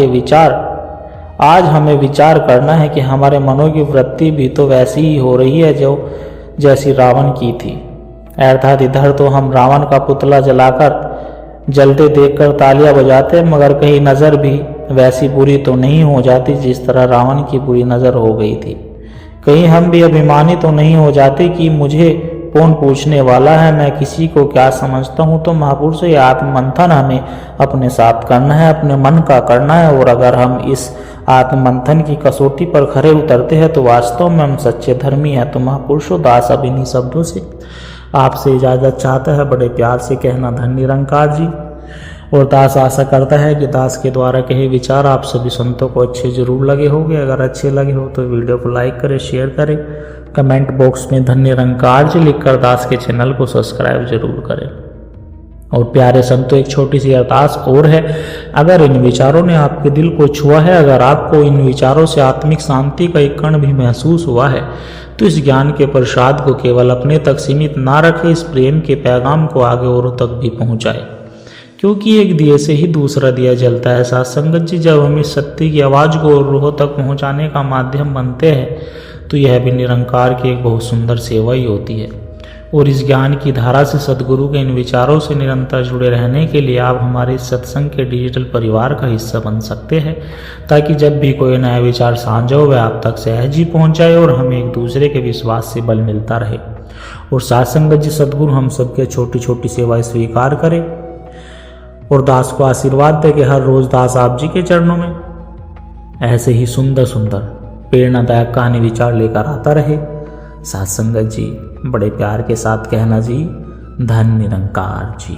हमें विचार करना है कि हमारे मनों की वृत्ति भी तो वैसी ही हो रही है जो जैसी रावण की थी। अर्थात इधर तो हम रावण का पुतला जलाकर जलते देखकर तालियां बजाते, मगर कहीं नजर भी वैसी बुरी तो नहीं हो जाती जिस तरह रावण की बुरी नजर हो गई थी। कहीं हम भी अभिमानी तो नहीं हो जाते कि मुझे कौन पूछने वाला है, मैं किसी को क्या समझता हूँ। तो महापुरुष ये आत्ममंथन हमें अपने साथ करना है, अपने मन का करना है। और अगर हम इस आत्ममंथन की कसौटी पर खरे उतरते हैं तो वास्तव में हम सच्चे धर्मी हैं। तो महापुरुषों दास अब इन्हीं शब्दों से आपसे इजाजत चाहता है, बड़े प्यार से कहना धन निरंकार जी। और दास आशा करता है कि दास के द्वारा कहे विचार आप सभी संतों को अच्छे जरूर लगे होंगे। अगर अच्छे लगे हो तो वीडियो को लाइक करें, शेयर करें, कमेंट बॉक्स में धन निरंकार जी लिखकर दास के चैनल को सब्सक्राइब जरूर करें। और प्यारे संतों, एक छोटी सी अरदास और है, अगर इन विचारों ने आपके दिल को छुआ है, अगर आपको इन विचारों से आत्मिक शांति का एक कण भी महसूस हुआ है, तो इस ज्ञान के प्रसाद को केवल अपने तक सीमित ना रखें, इस प्रेम के पैगाम को आगे औरों तक भी पहुंचाए। क्योंकि एक दिए से ही दूसरा दिया जलता है। साथ संगत जी, जब हम इस सत्य की आवाज़ को रूहों तक पहुंचाने का माध्यम बनते हैं तो यह भी निरंकार की एक बहुत सुंदर सेवा ही होती है। और इस ज्ञान की धारा से सदगुरु के इन विचारों से निरंतर जुड़े रहने के लिए आप हमारे सत्संग के डिजिटल परिवार का हिस्सा बन सकते हैं, ताकि जब भी कोई नया विचार साझा हो वह आप तक सहज ही पहुँच जाए और हमें एक दूसरे के विश्वास से बल मिलता रहे। और साथ संगत जी, सदगुरु हम सबके छोटी छोटी सेवाएं स्वीकार करें और दास को आशीर्वाद दे कि हर रोज दास आप जी के चरणों में ऐसे ही सुंदर सुंदर प्रेरणादायक कहानी विचार लेकर आता रहे। साथ संगत जी बड़े प्यार के साथ कहना जी, धन निरंकार जी।